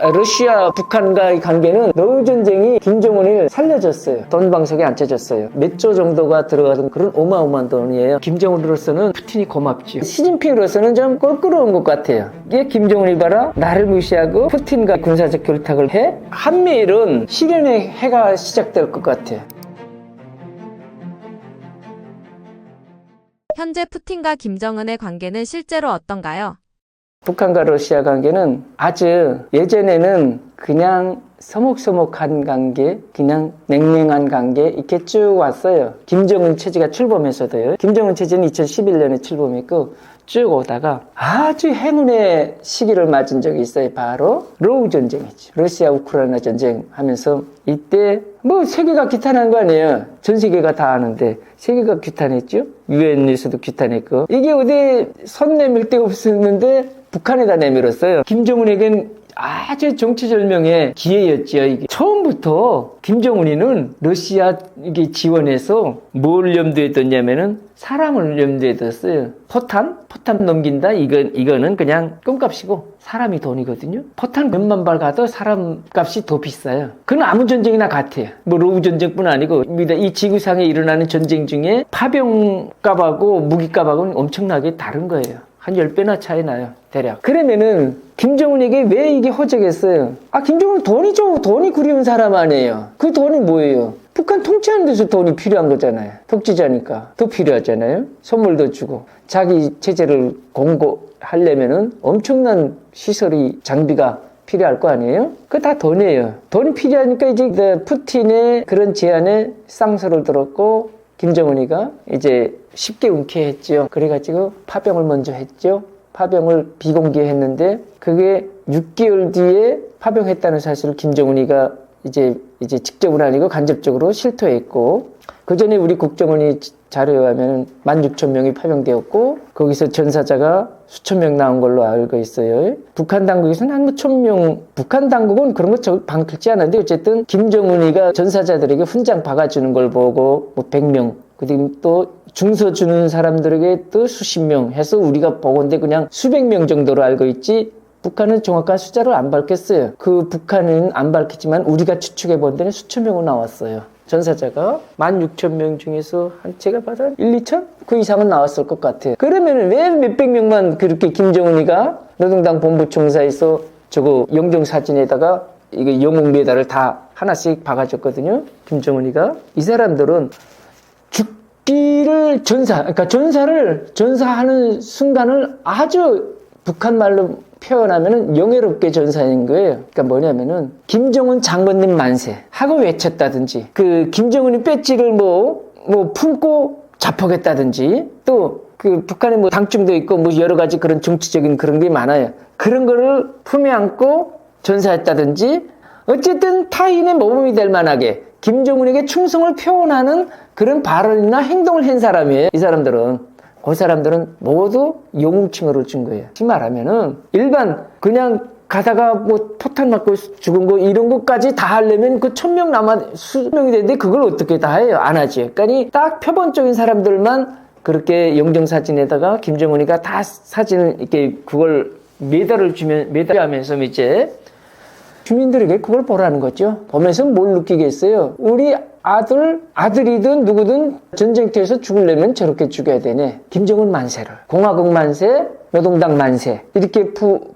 러시아 북한과의 관계는 노후 전쟁이 김정은을 살려줬어요. 돈 방석에 앉혀줬어요. 몇 조 정도가 들어가던 그런 어마어마한 돈이에요. 김정은으로서는 푸틴이 고맙죠. 시진핑으로서는 좀 껄끄러운 것 같아요. 이게 김정은이 봐라, 나를 무시하고 푸틴과 군사적 결탁을 해? 한미일은 실현의 해가 시작될 것 같아요. 현재 푸틴과 김정은의 관계는 실제로 어떤가요? 북한과 러시아 관계는 아주 예전에는 그냥 서먹서먹한 관계, 그냥 냉랭한 관계 이렇게 쭉 왔어요. 김정은 체제가 출범해서도요. 김정은 체제는 2011년에 출범했고 쭉 오다가 아주 행운의 시기를 맞은 적이 있어요. 바로 노후 전쟁이죠. 러시아 우크라이나 전쟁 하면서 이때 뭐 세계가 규탄한 거 아니에요. 전 세계가 다 아는데 세계가 규탄했죠. 유엔에서도 규탄했고 이게 어디 선 내밀 데가 없었는데 북한에다 내밀었어요. 김정은에겐 아주 정치절명의 기회였죠. 이게 처음부터 김정은이는 러시아 이게 지원해서 뭘 염두에 뒀냐면은 사람을 염두에 뒀어요. 포탄 넘긴다. 이거는 그냥 껌값이고 사람이 돈이거든요. 포탄 몇만 발 가도 사람 값이 더 비싸요. 그건 아무 전쟁이나 같아요. 뭐 노후 전쟁뿐 아니고 이 지구상에 일어나는 전쟁 중에 파병 값하고 무기 값하고는 엄청나게 다른 거예요. 한 10배나 차이 나요. 대략. 그러면은 김정은에게 왜 이게 허적했어요? 김정은 돈이 그리운 사람 아니에요. 그 돈이 뭐예요? 북한 통치하는 데서 돈이 필요한 거잖아요. 독재자니까 더 필요하잖아요. 선물도 주고 자기 체제를 공고하려면은 엄청난 시설이 장비가 필요할 거 아니에요? 그거 다 돈이에요. 돈이 필요하니까 이제 푸틴의 그런 제안에 쌍서를 들었고 김정은이가 이제 쉽게 움켜했죠. 그래가지고 파병을 먼저 했죠. 파병을 비공개했는데 그게 6개월 뒤에 파병했다는 사실을 김정은이가 이제 직접은 아니고 간접적으로 실토했고 그 전에 우리 국정원이 자료에 의하면 16,000명이 파병되었고 거기서 전사자가 수천 명 나온 걸로 알고 있어요. 북한 당국에서는 한 1,000명, 북한 당국은 그런 거 방글지 않았는데 어쨌든 김정은이가 전사자들에게 훈장 박아주는 걸 보고 뭐 100명, 그리고 또 중서 주는 사람들에게 또 수십 명 해서 우리가 보건대 그냥 수백 명 정도로 알고 있지 북한은 정확한 숫자를 안 밝혔어요. 그 북한은 안 밝혔지만 우리가 추측해 본 데는 수천 명은 나왔어요. 전사자가 16,000명 중에서 제가 봐도 1, 2천? 그 이상은 나왔을 것 같아요. 그러면 왜 몇백 명만 그렇게 김정은이가 노동당 본부총사에서 저거 영정사진에다가 이거 영웅 메달을 다 하나씩 박아줬거든요. 김정은이가. 이 사람들은 죽기를 전사하는 순간을 아주 북한 말로 표현하면은 영예롭게 전사인 거예요. 그러니까 뭐냐면은 김정은 장군님 만세 하고 외쳤다든지 그 김정은이 배지를 뭐 품고 자폭했다든지 또 그 북한에 뭐 당증도 있고 뭐 여러 가지 그런 정치적인 그런 게 많아요. 그런 거를 품에 안고 전사했다든지 어쨌든 타인의 모범이 될 만하게 김정은에게 충성을 표현하는 그런 발언이나 행동을 한 사람이에요. 이 사람들은. 그 사람들은 모두 영웅칭호를 준 거예요. 즉 말하면은 일반 그냥 가다가 뭐 포탄 맞고 죽은 거 이런 것까지 다 하려면 그 1,000명 수명이 되는데 그걸 어떻게 다 해요? 안 하지. 그러니까 딱 표본적인 사람들만 그렇게 영정사진에다가 김정은이가 다 사진을 이렇게 그걸 매달하면서 이제 주민들에게 그걸 보라는 거죠. 보면서 뭘 느끼겠어요? 우리 아들이든 누구든 전쟁터에서 죽으려면 저렇게 죽여야 되네. 김정은 만세를. 공화국 만세, 노동당 만세. 이렇게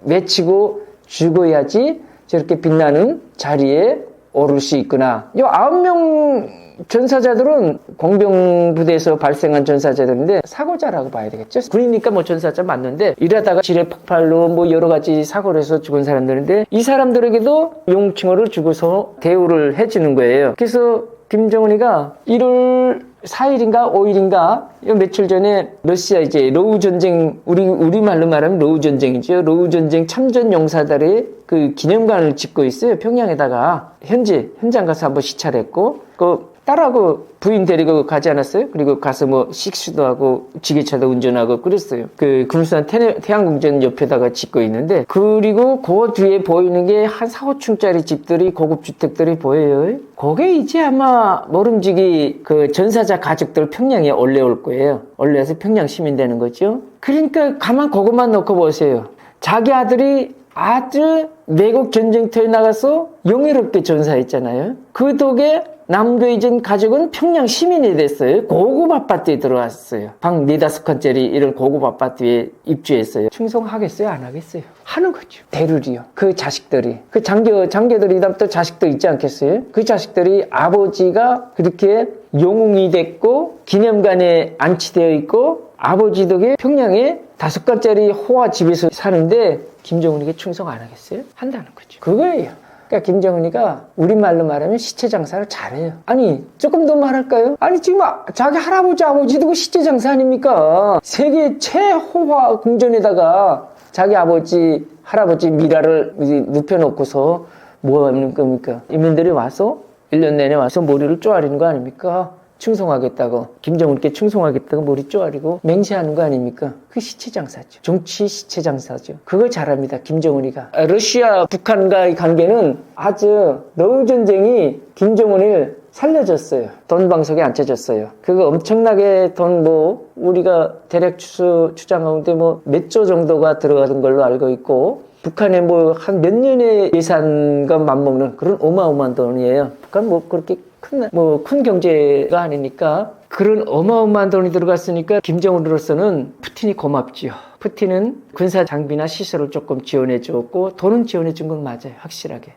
외치고 죽어야지 저렇게 빛나는 자리에 오를 수 있구나. 이 9명 전사자들은 공병부대에서 발생한 전사자들인데 사고자라고 봐야 되겠죠. 군이니까 뭐 전사자 맞는데 일하다가 지뢰 폭발로 뭐 여러 가지 사고를 해서 죽은 사람들인데 이 사람들에게도 용칭호를 주고서 대우를 해주는 거예요. 그래서 김정은이가 1월 4일인가 5일인가 며칠 전에 러시아 이제 노후 전쟁 우리말로 말하면 노후 전쟁이죠. 노후 전쟁 참전 용사들의 그 기념관을 짓고 있어요. 평양에다가 현장 가서 한번 시찰했고 그 딸하고 부인 데리고 가지 않았어요? 그리고 가서 뭐 식수도 하고 지게차도 운전하고 그랬어요. 그 금수산 태양궁전 옆에다가 짓고 있는데 그리고 그 뒤에 보이는 게 한 4, 5층짜리 집들이 고급 주택들이 보여요. 그게 이제 아마 모름지기 그 전사자 가족들 평양에 올려올 거예요. 올려서 평양 시민 되는 거죠. 그러니까 가만 그것만 놓고 보세요. 자기 아들이 아주 매국 전쟁터에 나가서 영예롭게 전사했잖아요. 그 덕에 남교이진 가족은 평양 시민이 됐어요. 고급 아파트에 들어왔어요. 방 4-5칸짜리 이런 고급 아파트에 입주했어요. 충성하겠어요? 안 하겠어요? 하는 거죠. 대르리요. 그 자식들이. 그 장교들이 또 자식도 있지 않겠어요? 그 자식들이 아버지가 그렇게 영웅이 됐고 기념관에 안치되어 있고 아버지 덕에 평양에 5칸짜리 호화 집에서 사는데 김정은에게 충성 안 하겠어요? 한다는 거죠. 그거예요. 그러니까 김정은이가 우리말로 말하면 시체 장사를 잘해요. 아니 조금 더 말할까요? 아니 지금 자기 할아버지 아버지도 그 시체 장사 아닙니까? 세계 최호화 궁전에다가 자기 아버지 할아버지 미라를 눕혀놓고서 뭐 하는 겁니까? 인민들이 와서 1년 내내 와서 머리를 쪼아리는 거 아닙니까? 충성하겠다고 김정은께 충성하겠다고 머리 쪼아리고 맹세하는 거 아닙니까? 그 시체 장사죠. 정치 시체 장사죠. 그걸 잘합니다. 김정은이가. 러시아 북한과의 관계는 아주 러일 전쟁이 김정은을 살려줬어요. 돈 방석에 앉혀줬어요. 그거 엄청나게 돈 우리가 대략 추정하는데 몇 조 정도가 들어가는 걸로 알고 있고 북한에 한 몇 년의 예산과 맞먹는 그런 어마어마한 돈이에요. 북한 그렇게 큰 경제가 아니니까 그런 어마어마한 돈이 들어갔으니까 김정은으로서는 푸틴이 고맙지요. 푸틴은 군사 장비나 시설을 조금 지원해 줬고 돈은 지원해 준 건 맞아요. 확실하게.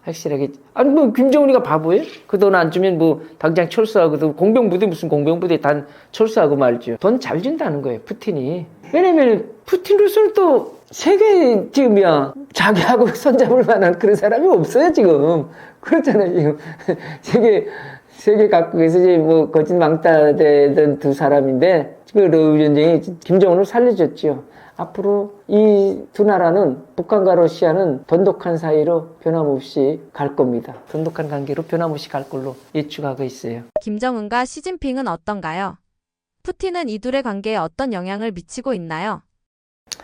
아니 김정은이가 바보예요? 그 돈 안 주면 당장 철수하고 공병부대 무슨 공병부대 단 철수하고 말죠. 돈 잘 준다는 거예요. 푸틴이. 왜냐면 푸틴으로서는 또 세계 지금이야 자기하고 손잡을 만한 그런 사람이 없어요 지금. 그렇잖아요 지금. 세계 각국에서 이제 거짓 망타되던 두 사람인데 그 러일 전쟁이 김정은을 살려줬죠. 앞으로 이 두 나라는 북한과 러시아는 돈독한 사이로 변함없이 갈 겁니다. 돈독한 관계로 변함없이 갈 걸로 예측하고 있어요. 김정은과 시진핑은 어떤가요? 푸틴은 이 둘의 관계에 어떤 영향을 미치고 있나요?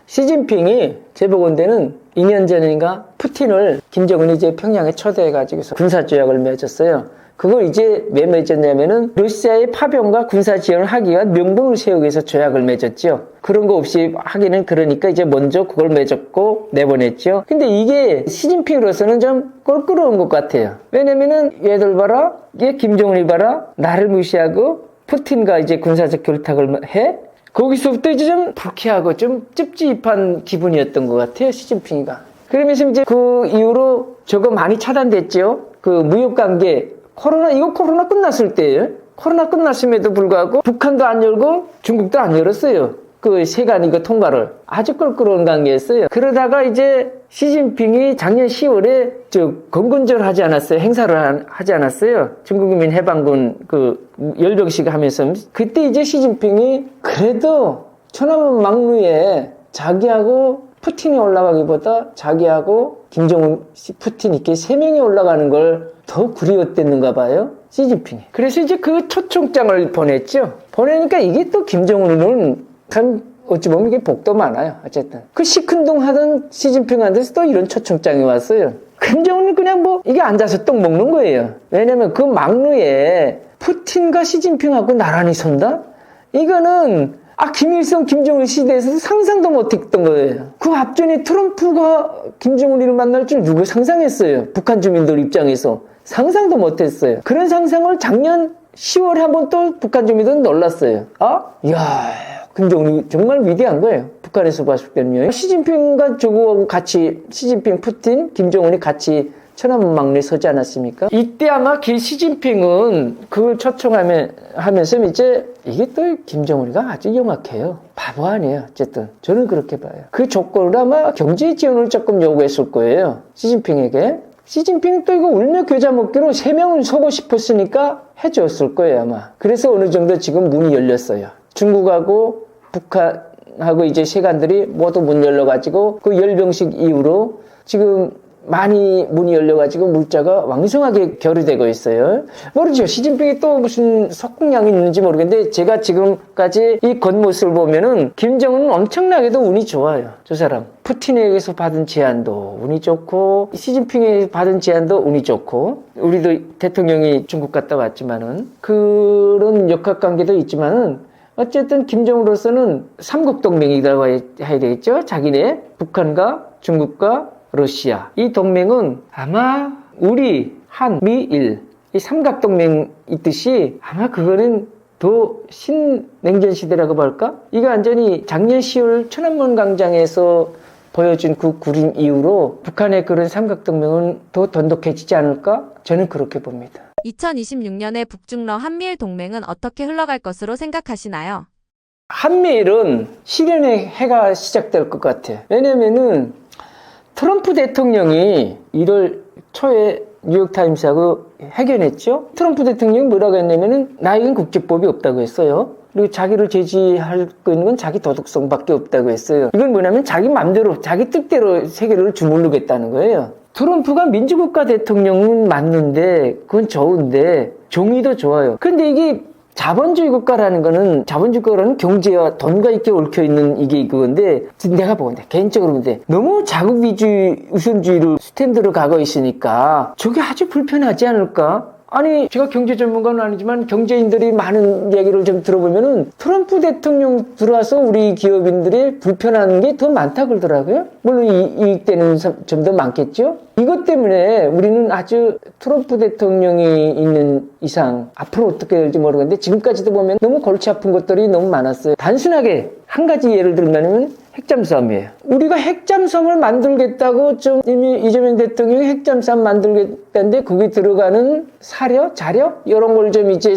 시진핑이 제보건대는 2년 전인가 푸틴을 김정은이 이제 평양에 초대해가지고서 군사조약을 맺었어요. 그걸 이제 왜 맺었냐면은 러시아의 파병과 군사 지원을 하기 위한 명분을 세우기 위해서 조약을 맺었죠. 그런 거 없이 하기는 그러니까 이제 먼저 그걸 맺었고 내보냈죠. 근데 이게 시진핑으로서는 좀 껄끄러운 것 같아요. 왜냐면은 얘들 봐라, 얘 김정은이 봐라, 나를 무시하고 푸틴과 이제 군사적 결탁을 해? 거기서부터 이제 좀 불쾌하고 좀 찝찝한 기분이었던 것 같아요, 시진핑이가. 그러면서 이제 그 이후로 저거 많이 차단됐죠. 그 무역관계, 코로나 끝났을 때예요. 코로나 끝났음에도 불구하고 북한도 안 열고 중국도 안 열었어요. 그 세간 이거 통과를. 아주 껄끄러운 관계였어요. 그러다가 이제 시진핑이 작년 10월에 건군절 하지 않았어요? 행사를 하지 않았어요? 중국인민 해방군 열병식 하면서. 그때 이제 시진핑이 그래도 천안문 막루에 자기하고 푸틴이 올라가기보다 자기하고 김정은, 푸틴 이렇게 3명이 올라가는 걸 더 그리웠댔는가 봐요. 시진핑이. 그래서 이제 그 초청장을 보냈죠. 보내니까 이게 또 김정은은 참 어찌 보면 이게 복도 많아요. 어쨌든. 그 시큰둥하던 시진핑한테서 또 이런 초청장이 왔어요. 김정은은 그냥 이게 앉아서 떡 먹는 거예요. 왜냐면 그 막루에 푸틴과 시진핑하고 나란히 선다? 이거는 김일성, 김정일 시대에서도 상상도 못했던 거예요. 그 앞전에 트럼프가 김정은이를 만날 줄 누가 상상했어요. 북한 주민들 입장에서. 상상도 못했어요. 그런 상상을 작년 10월에 한번 또 북한 주민들은 놀랐어요. 이야, 김정은이 정말 위대한 거예요. 북한에서 봤을 때는요. 시진핑과 저거하고 같이, 시진핑, 푸틴, 김정은이 같이 천안문 막루에 서지 않았습니까? 이때 아마 시진핑은 그걸 초청하면서 이제 이게 또 김정은이가 아주 영악해요. 바보 아니에요. 어쨌든 저는 그렇게 봐요. 그 조건으로 아마 경제 지원을 조금 요구했을 거예요. 시진핑에게. 시진핑이 또 이거 울며 겨자 먹기로 3명을 서고 싶었으니까 해줬을 거예요 아마. 그래서 어느 정도 지금 문이 열렸어요. 중국하고 북한하고 이제 세관들이 모두 문 열려가지고 그 열병식 이후로 지금 많이 문이 열려가지고 물자가 왕성하게 결의되고 있어요. 모르죠. 시진핑이 또 무슨 석궁량이 있는지 모르겠는데 제가 지금까지 이 겉모습을 보면은 김정은은 엄청나게도 운이 좋아요. 저 사람. 푸틴에게서 받은 제안도 운이 좋고 시진핑에게 받은 제안도 운이 좋고 우리도 대통령이 중국 갔다 왔지만은 그런 역학관계도 있지만은 어쨌든 김정은으로서는 삼국동맹이라고 해야 되겠죠. 자기네 북한과 중국과 러시아. 이 동맹은 아마 우리, 한, 미일, 이 삼각동맹 있듯이 아마 그거는 더 신냉전 시대라고 볼까? 이거 완전히 작년 10월 천안문 광장에서 보여준 그 그림 이후로 북한의 그런 삼각동맹은 더 돈독해지지 않을까? 저는 그렇게 봅니다. 2026년의 북중러 한미일 동맹은 어떻게 흘러갈 것으로 생각하시나요? 한미일은 실현의 해가 시작될 것 같아요. 왜냐면은 트럼프 대통령이 1월 초에 뉴욕타임스하고 회견했죠. 트럼프 대통령이 뭐라고 했냐면은 나에겐 국제법이 없다고 했어요. 그리고 자기를 제지할 거 있는 건 자기 도덕성밖에 없다고 했어요. 이건 뭐냐면 자기 맘대로, 자기 뜻대로 세계를 주물르겠다는 거예요. 트럼프가 민주국가 대통령은 맞는데 그건 좋은데 종이도 좋아요. 근데 이게 자본주의 국가라는 거는, 자본주의 국가라는 경제와 돈과 이렇게 얽혀있는 이게 그건데, 내가 보건데, 개인적으로 보는데, 너무 자국 위주의, 우선주의로 스탠드로 가고 있으니까, 저게 아주 불편하지 않을까? 아니, 제가 경제 전문가는 아니지만 경제인들이 많은 얘기를 좀 들어보면은 트럼프 대통령 들어와서 우리 기업인들이 불편한 게 더 많다 그러더라고요. 물론 이익되는 점도 많겠죠. 이것 때문에 우리는 아주 트럼프 대통령이 있는 이상 앞으로 어떻게 될지 모르겠는데 지금까지도 보면 너무 골치 아픈 것들이 너무 많았어요. 단순하게 한 가지 예를 들면 핵잠수함이에요. 우리가 핵잠수함을 만들겠다고 좀 이미 이재명 대통령이 핵잠수함 만들겠다는데 거기 들어가는 사료, 자료 이런 걸 좀 이제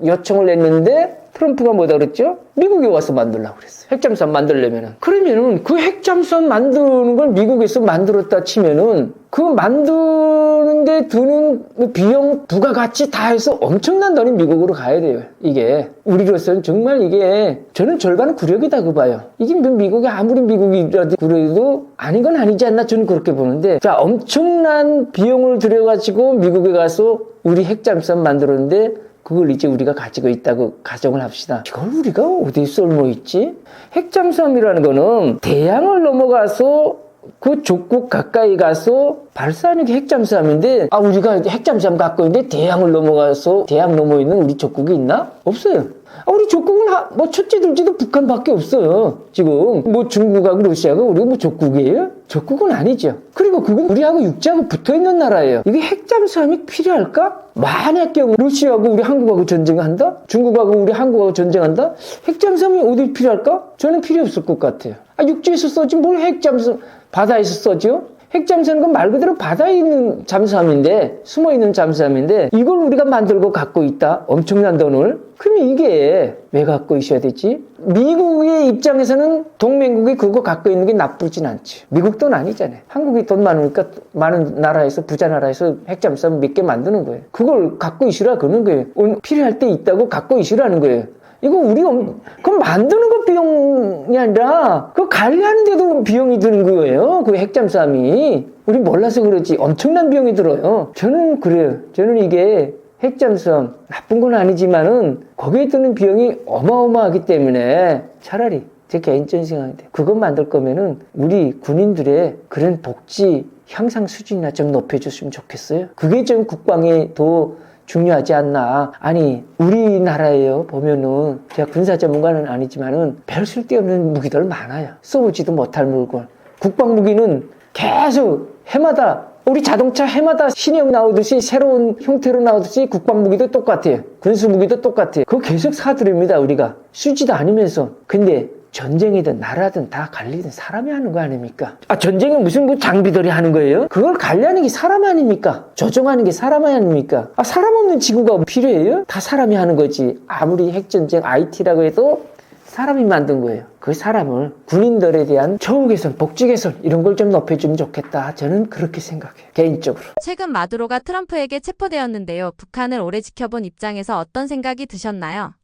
요청을 했는데 트럼프가 뭐다 그랬죠? 미국에 와서 만들려고 그랬어요. 핵잠수함 만들려면은. 그러면은 그 핵잠수함 만드는 걸 미국에서 만들었다 치면은 그 만드는데 드는 비용, 부가가치 다 해서 엄청난 돈이 미국으로 가야 돼요. 이게. 우리로서는 정말 이게 저는 절반은 굴욕이다 그 봐요. 이게 미국이 아무리 미국이라도 그래도 아닌 건 아니지 않나 저는 그렇게 보는데 자, 엄청난 비용을 들여가지고 미국에 가서 우리 핵잠수함 만들었는데 그걸 이제 우리가 가지고 있다고 가정을 합시다. 이걸 우리가 어디에 쏠모 있지? 핵잠수함이라는 거는 대양을 넘어가서 그 족국 가까이 가서 발사하는 게 핵잠수함인데 우리가 핵잠수함 갖고 있는데 대양을 넘어가서 대양 넘어 있는 우리 족국이 있나? 없어요. 우리 족국은 뭐 첫째 둘째도 북한밖에 없어요. 지금 뭐 중국하고 러시아가 우리가 뭐 족국이에요? 족국은 아니죠. 그리고 그건 우리하고 육지하고 붙어있는 나라예요. 이게 핵잠수함이 필요할까? 만약 경우 러시아하고 우리 한국하고 전쟁한다? 중국하고 우리 한국하고 전쟁한다? 핵잠수함이 어디 필요할까? 저는 필요 없을 것 같아요. 육지에서 쏘지 뭘 핵잠수함 바다에서 쏘죠? 핵잠수함은 건 말 그대로 바다에 있는 잠수함인데 숨어있는 잠수함인데 이걸 우리가 만들고 갖고 있다? 엄청난 돈을? 그럼 이게 왜 갖고 있어야 되지? 미국의 입장에서는 동맹국이 그거 갖고 있는 게 나쁘진 않지. 미국 돈 아니잖아요. 한국이 돈 많으니까 많은 나라에서 부자 나라에서 핵잠수함 몇 개 만드는 거예요. 그걸 갖고 있으라 그러는 거예요. 필요할 때 있다고 갖고 있으라는 거예요. 이거 그럼 만드는 거 비용이 아니라 그거 관리하는데도 비용이 드는 거예요. 그 핵잠수함이. 우리 몰라서 그러지 엄청난 비용이 들어요. 저는 그래요. 저는 이게 핵잠수함 나쁜 건 아니지만은 거기에 드는 비용이 어마어마하기 때문에 차라리 제 개인적인 생각인데 그것 만들 거면은 우리 군인들의 그런 복지 향상 수준이나 좀 높여줬으면 좋겠어요. 그게 좀 국방에 더 중요하지 않나. 아니 우리나라에요 보면은 제가 군사 전문가는 아니지만은 별 쓸데없는 무기들 많아요. 써보지도 못할 물건. 국방 무기는 계속 해마다 우리 자동차 해마다 신형 나오듯이 새로운 형태로 나오듯이 국방 무기도 똑같아요. 군수 무기도 똑같아요. 그거 계속 사들입니다 우리가. 쓰지도 않으면서. 근데 전쟁이든 나라든 다 관리든 사람이 하는 거 아닙니까? 전쟁은 무슨 뭐 장비들이 하는 거예요? 그걸 관리하는 게 사람 아닙니까? 조종하는 게 사람 아닙니까? 사람 없는 지구가 필요해요? 다 사람이 하는 거지. 아무리 핵전쟁 IT라고 해도 사람이 만든 거예요. 그 사람을 군인들에 대한 처우 개선, 복지 개선 이런 걸 좀 높여주면 좋겠다. 저는 그렇게 생각해요. 개인적으로. 최근 마두로가 트럼프에게 체포되었는데요. 북한을 오래 지켜본 입장에서 어떤 생각이 드셨나요?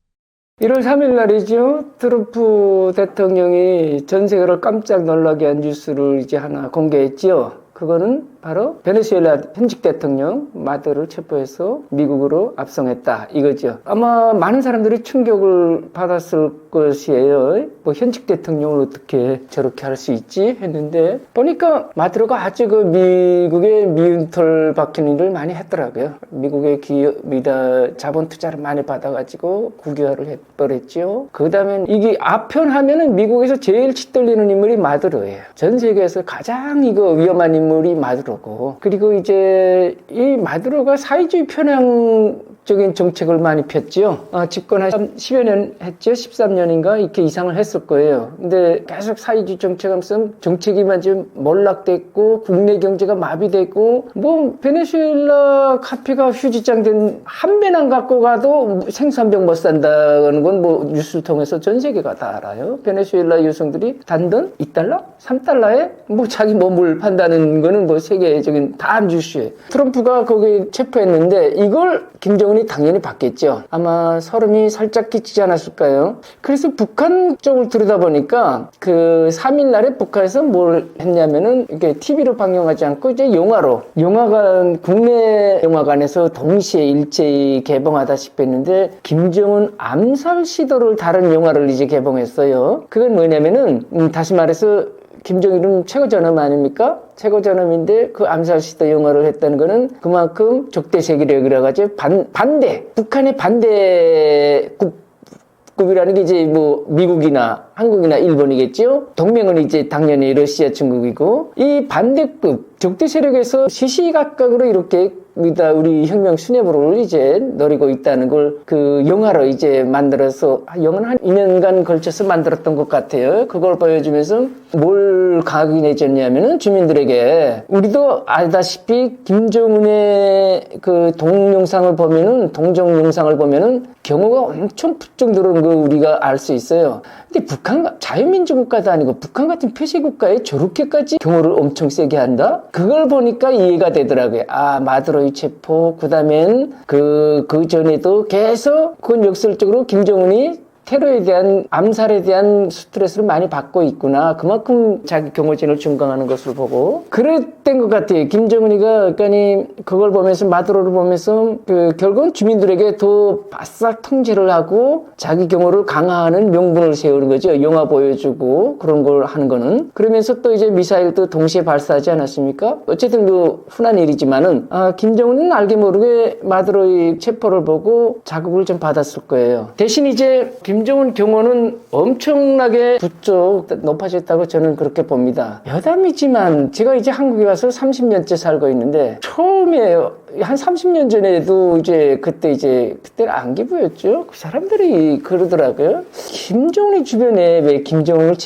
1월 3일 날이죠. 트럼프 대통령이 전 세계를 깜짝 놀라게 한 뉴스를 이제 하나 공개했지요. 그거는 바로 베네수엘라 현직 대통령 마두로를 체포해서 미국으로 압송했다 이거죠. 아마 많은 사람들이 충격을 받았을 것이에요. 뭐 현직 대통령을 어떻게 저렇게 할 수 있지 했는데 보니까 마두로가 아주 그 미국의 미운 털 박히는 일을 많이 했더라고요. 미국의 기업이다 자본 투자를 많이 받아가지고 국유화를 해버렸죠. 그 다음에 이게 아편하면은 미국에서 제일 치떨리는 인물이 마두로예요. 전 세계에서 가장 이거 위험한 인물이 마두로고, 그리고 이제 이 마두로가 사회주의 편향적인 정책을 많이 폈지요. 집권 한 10여 년 했죠. 13년인가 이렇게 이상을 했을 거예요. 근데 계속 사회주의 정책하면서 정책이만 좀 몰락됐고 국내 경제가 마비됐고, 뭐 베네수엘라 카피가 휴지장 된 한 배낭 갖고 가도 생산병 못 산다는 건 뭐 뉴스를 통해서 전 세계가 다 알아요. 베네수엘라 여성들이 단돈 2달러? 3달러에 뭐 자기 몸을 판다는 거는 뭐 세계적인 다 뉴스예요. 트럼프가 거기 체포했는데 이걸 김정은이 당연히 받겠죠. 아마 서름이 살짝 끼치지 않았을까요? 그래서 북한 쪽을 들여다보니까 그 3일 날에 북한에서 뭘 했냐면은 이게 TV로 방영하지 않고 이제 영화관, 국내 영화관에서 동시에 일제히 개봉하다시피 했는데 김정은 암살 시도를 다룬 영화를 이제 개봉했어요. 그건 뭐냐면은 다시 말해서 김정일은 최고 전함 아닙니까? 최고 전함인데 그 암살 시도 영화를 했다는 거는 그만큼 적대세계력이라 가지고 반대, 북한의 반대급이라는 게 이제 뭐 미국이나 한국이나 일본이겠죠. 동맹은 이제 당연히 러시아, 중국이고, 이 반대급 적대 세력에서 시시각각으로 이렇게 우리 혁명 수뇌부를 이제 노리고 있다는 걸 그 영화로 이제 만들어서 영화는 한 2년간 걸쳐서 만들었던 것 같아요. 그걸 보여주면서 뭘 각인해줬냐면은 주민들에게, 우리도 알다시피 김정은의 그 동영상을 보면은, 동정 영상을 보면은 경호가 엄청 푹 들어오는 거 우리가 알 수 있어요. 근데 북한 자유민주국가도 아니고 북한 같은 폐쇄국가에 저렇게까지 경호를 엄청 세게 한다? 그걸 보니까 이해가 되더라고요. 마두로의 체포, 그 다음엔 그 전에도 계속 그건 역설적으로 김정은이 테러에 대한, 암살에 대한 스트레스를 많이 받고 있구나. 그만큼 자기 경호진을 중강하는 것을 보고 그랬던 것 같아요. 김정은이가, 그러니까 그걸 보면서, 마두로를 보면서 결국은 주민들에게 더 바싹 통제를 하고 자기 경호를 강화하는 명분을 세우는 거죠. 영화 보여주고 그런 걸 하는 거는. 그러면서 또 이제 미사일도 동시에 발사하지 않았습니까? 어쨌든 그 흔한 일이지만은, 김정은은 알게 모르게 마두로의 체포를 보고 자극을 좀 받았을 거예요. 대신 이제 김정은 경호는 엄청나게 부쩍 높아졌다고 저는 그렇게 봅니다. 여담이지만 제가 이제 한국에 와서 30년째 살고 있는데, 처음에 한 30년 전에도 그때는 안기부였죠. 그 사람들이 그러더라고요. 김정은이 주변에 왜 김정은을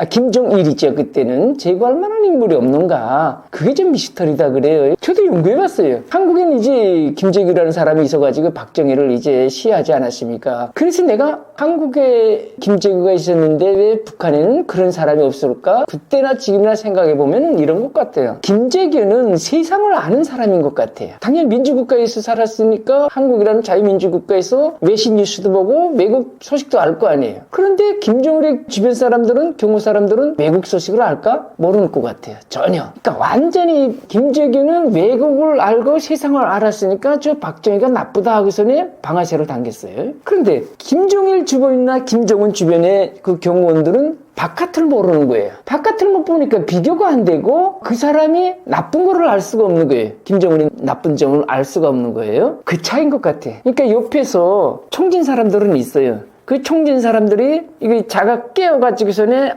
김정일이죠. 그때는 제거할 만한 인물이 없는가. 그게 좀 미스터리다 그래요. 저도 연구해봤어요. 한국엔 이제 김정일이라는 사람이 있어가지고 박정희를 이제 시해하지 않았습니까? 그래서 내가 한국에 김정일가 있었는데 왜 북한에는 그런 사람이 없을까? 그때나 지금이나 생각해보면 이런 것 같아요. 김재규는 세상을 아는 사람인 것 같아요. 당연히 민주국가에서 살았으니까 한국이라는 자유민주국가에서 외신 뉴스도 보고 외국 소식도 알 거 아니에요. 그런데 김정일의 주변 사람들은, 경호 사람들은 외국 소식을 알까? 모르는 것 같아요. 전혀. 그러니까 완전히 김재규는 외국을 알고 세상을 알았으니까 저 박정희가 나쁘다 하고서는 방아쇠를 당겼어요. 그런데 김정일 주변이나 김정은 주변의 그 경호원들은 바깥을 모르는 거예요. 바깥을 못 보니까 비교가 안 되고 그 사람이 나쁜 거를 알 수가 없는 거예요. 김정은이 나쁜 점을 알 수가 없는 거예요. 그 차이인 것 같아. 그러니까 옆에서 총진 사람들은 있어요. 그 총진 사람들이 이게 자가 깨어가지고서는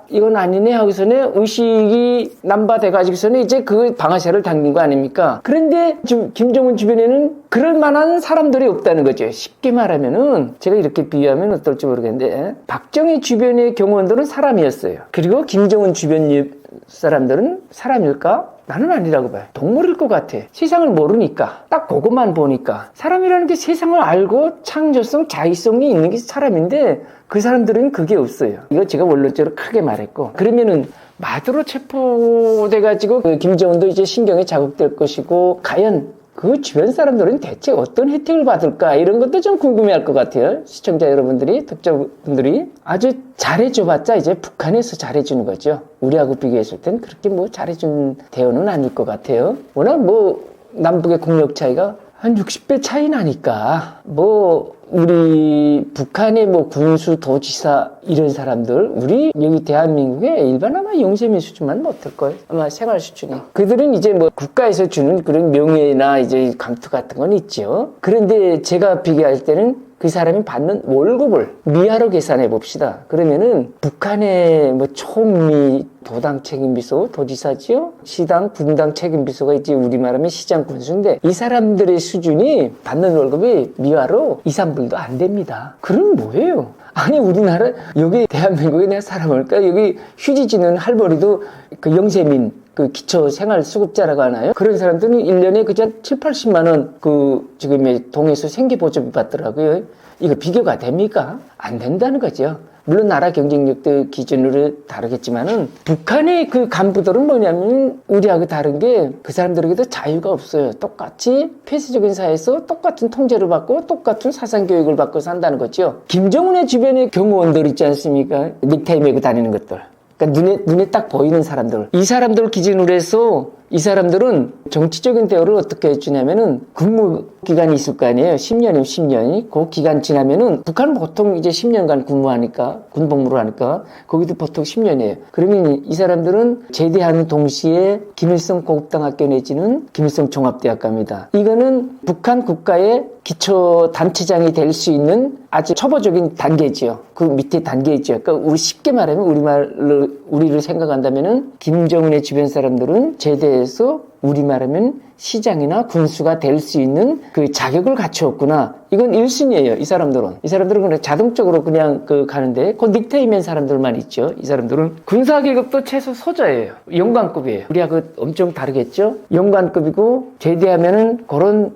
이건 아니네 하고서는 의식이 남바돼가지고서는 이제 그 방아쇠를 당긴 거 아닙니까? 그런데 김정은 주변에는 그럴 만한 사람들이 없다는 거죠. 쉽게 말하면은, 제가 이렇게 비유하면 어떨지 모르겠는데, 박정희 주변의 경호원들은 사람이었어요. 그리고 김정은 주변 사람들은 사람일까? 나는 아니라고 봐요. 동물일 것 같아. 세상을 모르니까. 딱 그것만 보니까. 사람이라는 게 세상을 알고 창조성, 자의성이 있는 게 사람인데 그 사람들은 그게 없어요. 이거 제가 원론적으로 크게 말했고. 그러면은 마두로 체포돼가지고 김정은도 이제 신경에 자극될 것이고, 과연 그 주변 사람들은 대체 어떤 혜택을 받을까, 이런 것도 좀 궁금해할 것 같아요. 시청자 여러분들이, 독자분들이. 아주 잘해줘봤자 이제 북한에서 잘해주는 거죠. 우리하고 비교했을 땐 그렇게 뭐 잘해준 대우는 아닐 것 같아요. 워낙 뭐 남북의 국력 차이가 한 60배 차이 나니까 뭐 우리 북한의 뭐 군수 도지사 이런 사람들 우리 여기 대한민국의 일반 아마 영세민 수준만 못할 거예요. 아마 생활 수준이. 그들은 이제 뭐 국가에서 주는 그런 명예나 이제 감투 같은 건 있죠. 그런데 제가 비교할 때는 그 사람이 받는 월급을 미화로 계산해 봅시다. 그러면은 북한의 뭐 총리 도당 책임비서 도지사지요? 시당 분당 책임비서가 있지 우리말하면 시장 군수인데 이 사람들의 수준이 받는 월급이 미화로 2, 3불도 안 됩니다. 그럼 뭐예요? 아니 우리나라 여기 대한민국에 내가 살아볼까? 여기 휴지 지는 할머니도 그 영세민 그 기초생활수급자라고 하나요? 그런 사람들은 1년에 그냥 7, 80만 원 그 지금의 동에서 생계보조비 받더라고요. 이거 비교가 됩니까? 안 된다는 거죠. 물론 나라 경쟁력도 기준으로 다르겠지만은 북한의 그 간부들은 뭐냐면 우리하고 다른 게 그 사람들에게도 자유가 없어요. 똑같이 폐쇄적인 사회에서 똑같은 통제를 받고 똑같은 사상 교육을 받고 산다는 거죠. 김정은의 주변에 경호원들 있지 않습니까? 넥타이 메고 다니는 것들. 그러니까 눈에 딱 보이는 사람들. 이 사람들을 기준으로 해서 이 사람들은 정치적인 대우를 어떻게 해주냐면은 근무 기간이 있을 거 아니에요. 10년이면 10년이. 그 기간 지나면은 북한은 보통 이제 10년간 근무하니까, 군복무를 하니까 거기도 보통 10년이에요. 그러면 이 사람들은 제대하는 동시에 김일성 고급등학교 내지는 김일성 종합대학 갑니다. 이거는 북한 국가의 기초 단체장이 될 수 있는 아주 초보적인 단계지요. 그 밑에 단계이죠. 그러니까 우리 쉽게 말하면 우리를 생각한다면은 김정은의 주변 사람들은 제대해서 우리말하면 시장이나 군수가 될 수 있는 그 자격을 갖추었구나. 이건 1순위예요. 이 사람들은 그냥 자동적으로 그냥 가는데 그 닉테이맨 사람들만 있죠. 이 사람들은 군사계급도 최소 소저예요. 영관급이에요. 우리하고 엄청 다르겠죠. 영관급이고 제대하면은 그런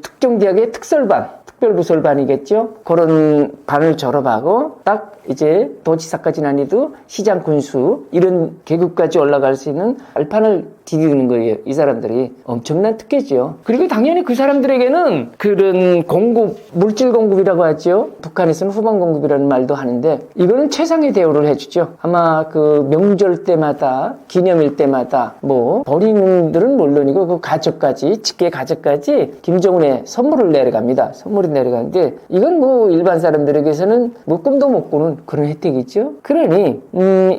특정대학의 특설반 특별부설반이겠죠. 그런 반을 졸업하고 딱 이제 도지사까지는 아니도 시장 군수 이런 계급까지 올라갈 수 있는 발판을 디디는 거예요. 이 사람들이 엄청난 특혜죠. 그리고 당연히 그 사람들에게는 그런 공급, 물질 공급이라고 하죠. 북한에서는 후방 공급이라는 말도 하는데 이거는 최상의 대우를 해주죠. 아마 그 명절 때마다 기념일 때마다 뭐 본인들은 물론이고 그 가족까지 직계 가족까지 김정은의 선물을 내려갑니다. 선물이 내려가는데 이건 뭐 일반 사람들에게서는 뭐 꿈도 못 꾸는 그런 혜택이죠. 그러니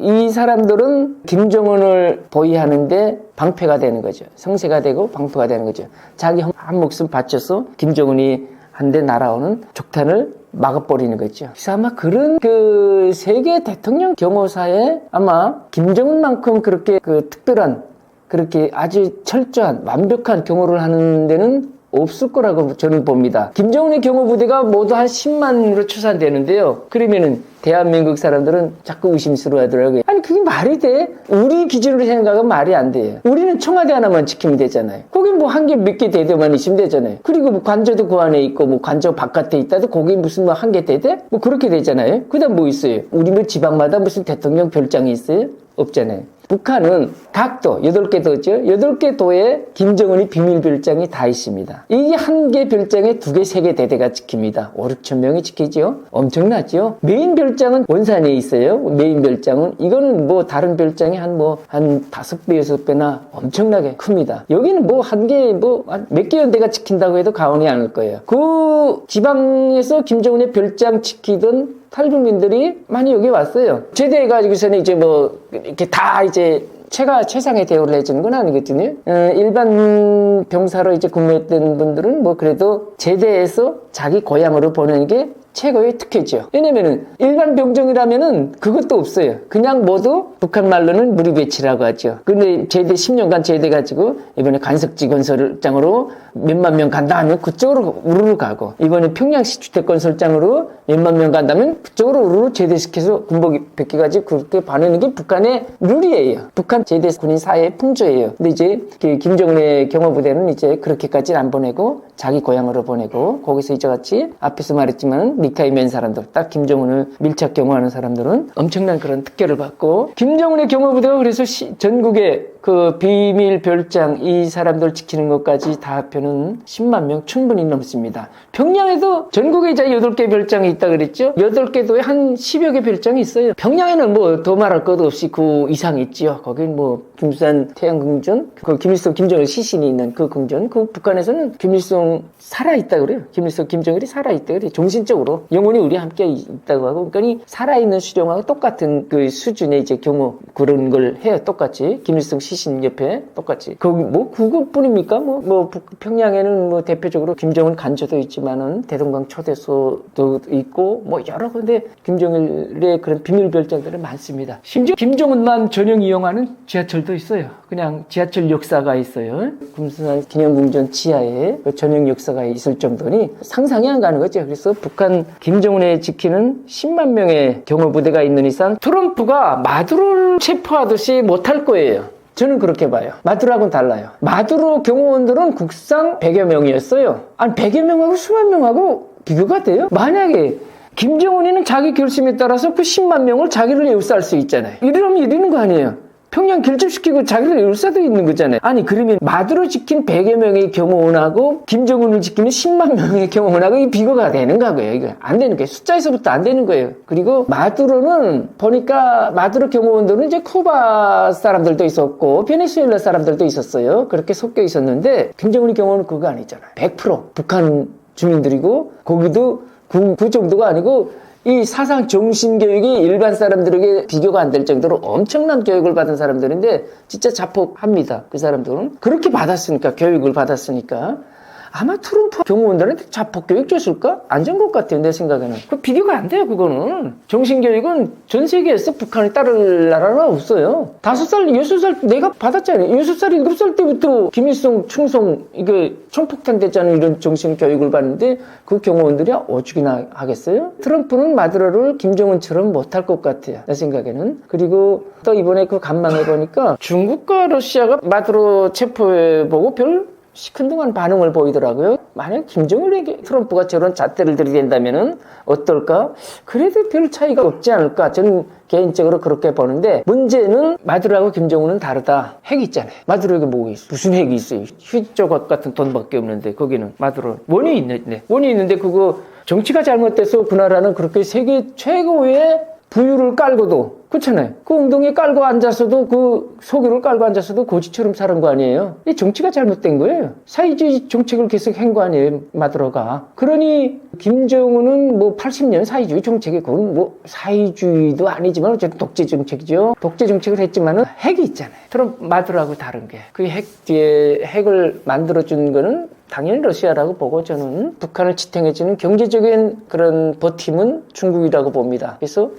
이 사람들은 김정은을 보위하는데 방패가 되는 거죠. 성세가 되고 방패가 되는 거죠. 자기 한 목숨 바쳐서 김정은이 한 대 날아오는 족탄을 막아버리는 거죠. 그래서 아마 그런 그 세계 대통령 경호사에 아마 김정은만큼 그렇게 그 특별한 그렇게 아주 철저한 완벽한 경호를 하는 데는 없을 거라고 저는 봅니다. 김정은의 경호부대가 모두 한 10만으로 추산되는데요. 그러면은 대한민국 사람들은 자꾸 의심스러워 하더라고요. 아니 그게 말이 돼? 우리 기준으로 생각하면 말이 안 돼요. 우리는 청와대 하나만 지키면 되잖아요. 거기 뭐 한 개 몇 개 대대만 있으면 되잖아요. 그리고 뭐 관저도 그 안에 있고 뭐 관저 바깥에 있다도 거기 무슨 뭐 한 개 대대? 뭐 그렇게 되잖아요. 그 다음 뭐 있어요? 우리 뭐 지방마다 무슨 대통령 별장이 있어요? 없잖아요. 북한은 각 도, 8개 도죠. 8개 도에 김정은이 비밀 별장이 다 있습니다. 이게 한 개 별장에 2개, 3개 대대가 지킵니다. 5, 6천 명이 지키죠. 엄청나죠. 메인 별장은 원산에 있어요. 메인 별장은. 이거는 뭐 다른 별장이 한 5배, 6배나 엄청나게 큽니다. 여기는 뭐 한 개, 뭐 몇 개 연대가 지킨다고 해도 과언이 아닐 거예요. 그 지방에서 김정은의 별장 지키던 탈북민들이 많이 여기 왔어요. 제대해가지고서는 이제 뭐, 이렇게 다 이제 최상의 대우를 해주는 건 아니거든요. 일반 병사로 이제 근무했던 분들은 뭐 그래도 제대해서 자기 고향으로 보내는 게 최고의 특혜죠. 왜냐면은 일반 병정이라면은 그것도 없어요. 그냥 모두 북한 말로는 무리배치라고 하죠. 근데 제대 10년간 제대가지고 이번에 간석지 건설장으로 몇만 명 간다 하면 그쪽으로 우르르 가고 이번에 평양시 주택건설장으로 몇만 명 간다면 그쪽으로 우르르 제대시켜서 군복 벗겨가지고 그렇게 보내는 게 북한의 룰이에요. 북한 제대 군인 사회의 풍조예요. 근데 이제 김정은의 경호부대는 이제 그렇게까지는 안 보내고 자기 고향으로 보내고 거기서 이제 같이 앞에서 말했지만 닉타이맨 사람들, 딱 김정은을 밀착 경호하는 사람들은 엄청난 그런 특혜를 받고 김정은의 경호부대가 그래서 전국에 그 비밀 별장 이 사람들 지키는 것까지 다 합해는 10만 명 충분히 넘습니다. 평양에도 전국에 이제 8개 별장이 있다 그랬죠. 8개도에 한 10여 개 별장이 있어요. 평양에는 뭐 더 말할 것 없이 그 이상 있지요. 거긴 뭐 김수산 태양궁전, 그 김일성 김정일 시신이 있는 그 궁전, 그 북한에서는 김일성 살아있다 그래요. 김일성 김정일이 살아있다 그래요. 정신적으로 영원히 우리 함께 있다고 하고, 그러니까 살아있는 수령하고 똑같은 그 수준의 이제 경우 그런 걸 해요. 똑같이 김일성 시신 옆에 똑같이. 거기 뭐 그것뿐입니까? 뭐 평양에는 뭐 대표적으로 김정은 간저도 있지만은 대동강 초대소도 있고 뭐 여러 군데 김정일의 그런 비밀 별장들은 많습니다. 심지어 김정은만 전용 이용하는 지하철도 있어요. 그냥 지하철 역사가 있어요. 금수산 기념궁전 지하에 그 전용 역사가 있을 정도니 상상이 안 가는 거죠. 그래서 북한 김정은에 지키는 10만 명의 경호부대가 있는 이상 트럼프가 마두로를 체포하듯이 못할 거예요. 저는 그렇게 봐요. 마두로하고는 달라요. 마두로 경호원들은 국상 100여 명이었어요. 아니 100여 명하고 수만 명하고 비교가 돼요? 만약에 김정은이는 자기 결심에 따라서 그 10만 명을 자기를 에워쌀 수 있잖아요. 이러면 이러는 거 아니에요. 평양 결집시키고 자기를 에울 수도 있는 거잖아요. 아니 그러면 마두로 지킨 100여 명의 경호원하고 김정은을 지키는 10만 명의 경호원하고 이 비교가 되는가 거예요. 이거 안 되는 거예요. 숫자에서부터 안 되는 거예요. 그리고 마두로는 보니까 마두로 경호원들은 이제 쿠바 사람들도 있었고 베네수엘라 사람들도 있었어요. 그렇게 섞여 있었는데 김정은의 경우는 그거 아니잖아요. 100% 북한 주민들이고 거기도 그 정도가 아니고 이 사상 정신 교육이 일반 사람들에게 비교가 안 될 정도로 엄청난 교육을 받은 사람들인데 진짜 자폭합니다. 그 사람들은 그렇게 받았으니까, 교육을 받았으니까. 아마 트럼프 경호원들한테 자폭 교육 줬을까? 안 준 것 같아요, 내 생각에는. 그 비교가 안 돼요, 그거는. 정신교육은 전 세계에서 북한을 따를 나라가 없어요. 5살, 6살 내가 받았잖아요. 6살, 7살 때부터 김일성, 충성, 이게 총폭탄 됐잖아요. 이런 정신교육을 받는데 그 경호원들이 오죽이나 하겠어요? 트럼프는 마두로를 김정은처럼 못할 것 같아요, 내 생각에는. 그리고 또 이번에 그 감망해보니까 중국과 러시아가 마두로 체포해보고 별 시큰둥한 반응을 보이더라고요. 만약 김정일에게 트럼프가 저런 잣대를 들이댄다면은 어떨까? 그래도 별 차이가 없지 않을까? 저는 개인적으로 그렇게 보는데, 문제는 마두로하고 김정은은 다르다. 핵이 있잖아요. 마두로에게 뭐가 있어? 무슨 핵이 있어요? 휘조각 같은 돈밖에 없는데 거기는 마두로 원이 있는데, 원이 있는데 그거 정치가 잘못돼서 그 나라는 그렇게 세계 최고의 부유를 깔고도, 그렇잖아요. 그 엉덩이에 깔고 앉아서도, 그 석유를 깔고 앉아서도 고지처럼 사는 거 아니에요. 이 정치가 잘못된 거예요. 사회주의 정책을 계속 한 거 아니에요, 마두로가. 그러니 김정은은 뭐 80년 사회주의 정책이, 그건 뭐 사회주의도 아니지만 어쨌든 독재 정책이죠. 독재 정책을 했지만은 핵이 있잖아요. 트럼프 마두로하고 다른 게, 그 핵 뒤에 핵을 만들어준 거는 당연히 러시아라고 보고, 저는 북한을 지탱해주는 경제적인 그런 버팀은 중국이라고 봅니다. 그래서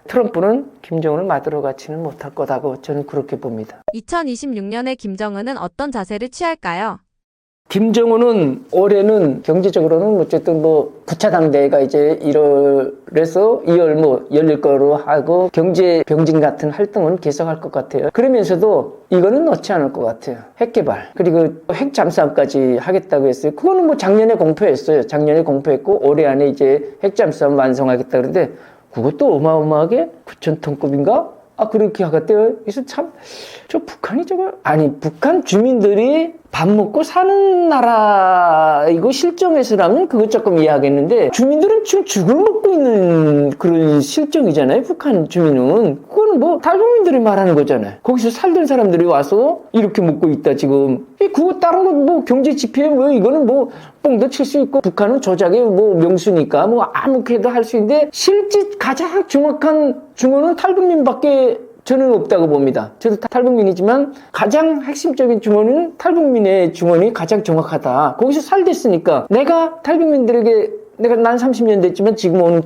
트럼프는 김정은을 마두로 같이는 못할 거다고 저는 그렇게 봅니다. 2026년에 김정은은 어떤 자세를 취할까요? 김정은은 올해는 경제적으로는 어쨌든 뭐 9차 당대회가 이제 1월에서 2월 뭐 열릴 거로 하고 경제 병진 같은 활동은 계속할 것 같아요. 그러면서도 이거는 넣지 않을 것 같아요. 핵 개발, 그리고 핵 잠수함까지 하겠다고 했어요. 그거는 뭐 작년에 공표했어요. 작년에 공표했고 올해 안에 이제 핵 잠수함 완성하겠다 그러는데, 그것도 어마어마하게 9,000톤급인가? 그렇게 하겠대요. 그래서 참, 북한이 아니, 북한 주민들이 밥 먹고 사는 나라, 이거 실정에서라면 그것 조금 이해하겠는데, 주민들은 지금 죽을 먹고 있는 그런 실정이잖아요, 북한 주민은. 그거는 뭐, 탈북민들이 말하는 거잖아요. 거기서 살던 사람들이 와서 이렇게 먹고 있다, 지금. 그거 다른 거 뭐, 경제 지표에 뭐, 이거는 뭐, 뽕도 칠 수 있고, 북한은 조작의 뭐, 명수니까 뭐, 아무렇게도 할 수 있는데, 실제 가장 정확한 증언은 탈북민밖에 저는 없다고 봅니다. 저도 탈북민이지만 가장 핵심적인 증언은 탈북민의 증언이 가장 정확하다. 거기서 살됐으니까 내가 탈북민들에게, 난 30년 됐지만 지금 오는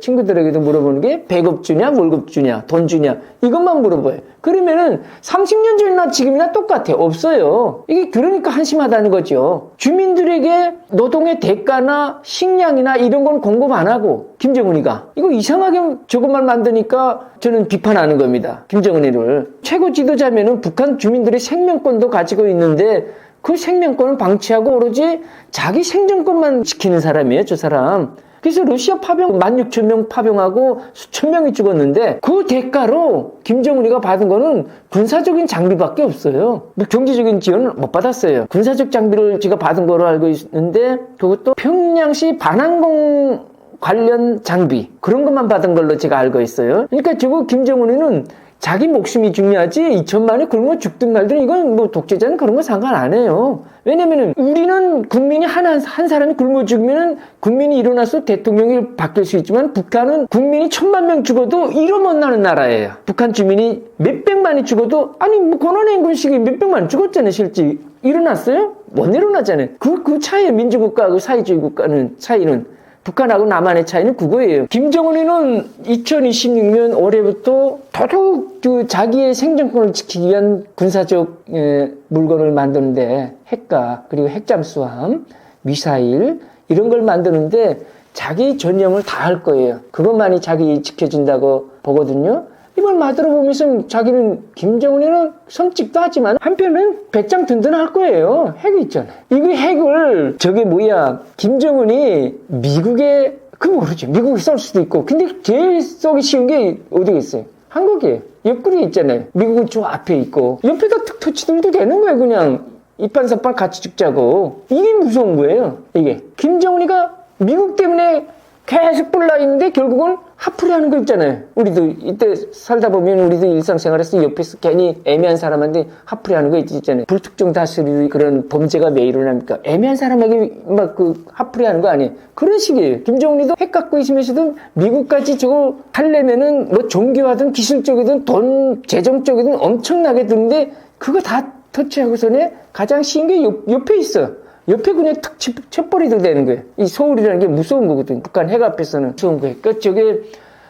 친구들에게도 물어보는 게 배급 주냐, 월급 주냐, 돈 주냐, 이것만 물어봐요. 그러면은 30년 전이나 지금이나 똑같아요. 없어요. 이게 그러니까 한심하다는 거죠. 주민들에게 노동의 대가나 식량이나 이런 건 공급 안 하고, 김정은이가 이거 이상하게 저것만 만드니까 저는 비판하는 겁니다. 김정은이를. 최고 지도자면은 북한 주민들의 생명권도 가지고 있는데 그 생명권을 방치하고 오로지 자기 생존권만 지키는 사람이에요, 저 사람. 그래서 러시아 파병 16,000명 파병하고 수천 명이 죽었는데 그 대가로 김정은이가 받은 거는 군사적인 장비밖에 없어요. 뭐 경제적인 지원을 못 받았어요. 군사적 장비를 제가 받은 거로 알고 있는데 그것도 평양시 반항공 관련 장비 그런 것만 받은 걸로 제가 알고 있어요. 그러니까 저거 김정은이는 자기 목숨이 중요하지 2천만이 굶어 죽든 말든 이건 뭐 독재자는 그런 거 상관 안 해요. 왜냐면은 우리는 국민이 한 사람이 굶어 죽으면 국민이 일어나서 대통령이 바뀔 수 있지만 북한은 국민이 1,000만 명 죽어도 이러 못 나는 나라예요. 북한 주민이 몇백만이 죽어도 아니 뭐 고난의 인근식이 몇백만 죽었잖아요. 실제 일어났어요? 못 일어나잖아요. 그 차이에 민주국가하고 사회주의 국가는 차이는 북한하고 남한의 차이는 그거예요. 김정은이는 2026년 올해부터 더더욱 자기의 생존권을 지키기 위한 군사적 물건을 만드는데 핵과 그리고 핵잠수함, 미사일 이런 걸 만드는데 자기 전형을 다 할 거예요. 그것만이 자기 지켜준다고 보거든요. 이걸 마들어 보면서 자기는 김정은이는 섬찍도 하지만 한편은 배짱 든든할 거예요. 핵이 있잖아요. 이거 핵을 저게 뭐야 김정은이 미국에 그 모르죠. 미국이 쏠 수도 있고 근데 제일 쏘기 쉬운 게 어디겠어요? 한국이에요. 옆구리에 있잖아요. 미국은 저 앞에 있고 옆에다 툭 터치들도 되는 거예요. 그냥 이판사판 같이 죽자고. 이게 무서운 거예요. 이게 김정은이가 미국 때문에 계속 불나 있는데 결국은 화풀이 하는 거 있잖아요. 우리도 이때 살다 보면 우리도 일상생활에서 옆에서 괜히 애매한 사람한테 화풀이 하는 거 있잖아요. 불특정 다수의 그런 범죄가 왜 일어납니까? 애매한 사람에게 막 그 화풀이 하는 거 아니에요. 그런 식이에요. 김정은이도 핵 갖고 있으면서도 미국까지 저거 하려면은 뭐 종교하든 기술적이든 돈 재정적이든 엄청나게 드는데 그거 다 터치하고서는 가장 쉬운 게 옆에 있어. 옆에 그냥 탁 쳐버리도 되는 거예요. 이 서울이라는 게 무서운 거거든. 북한 핵 앞에서는 무서운 거예요. 그러니까 저게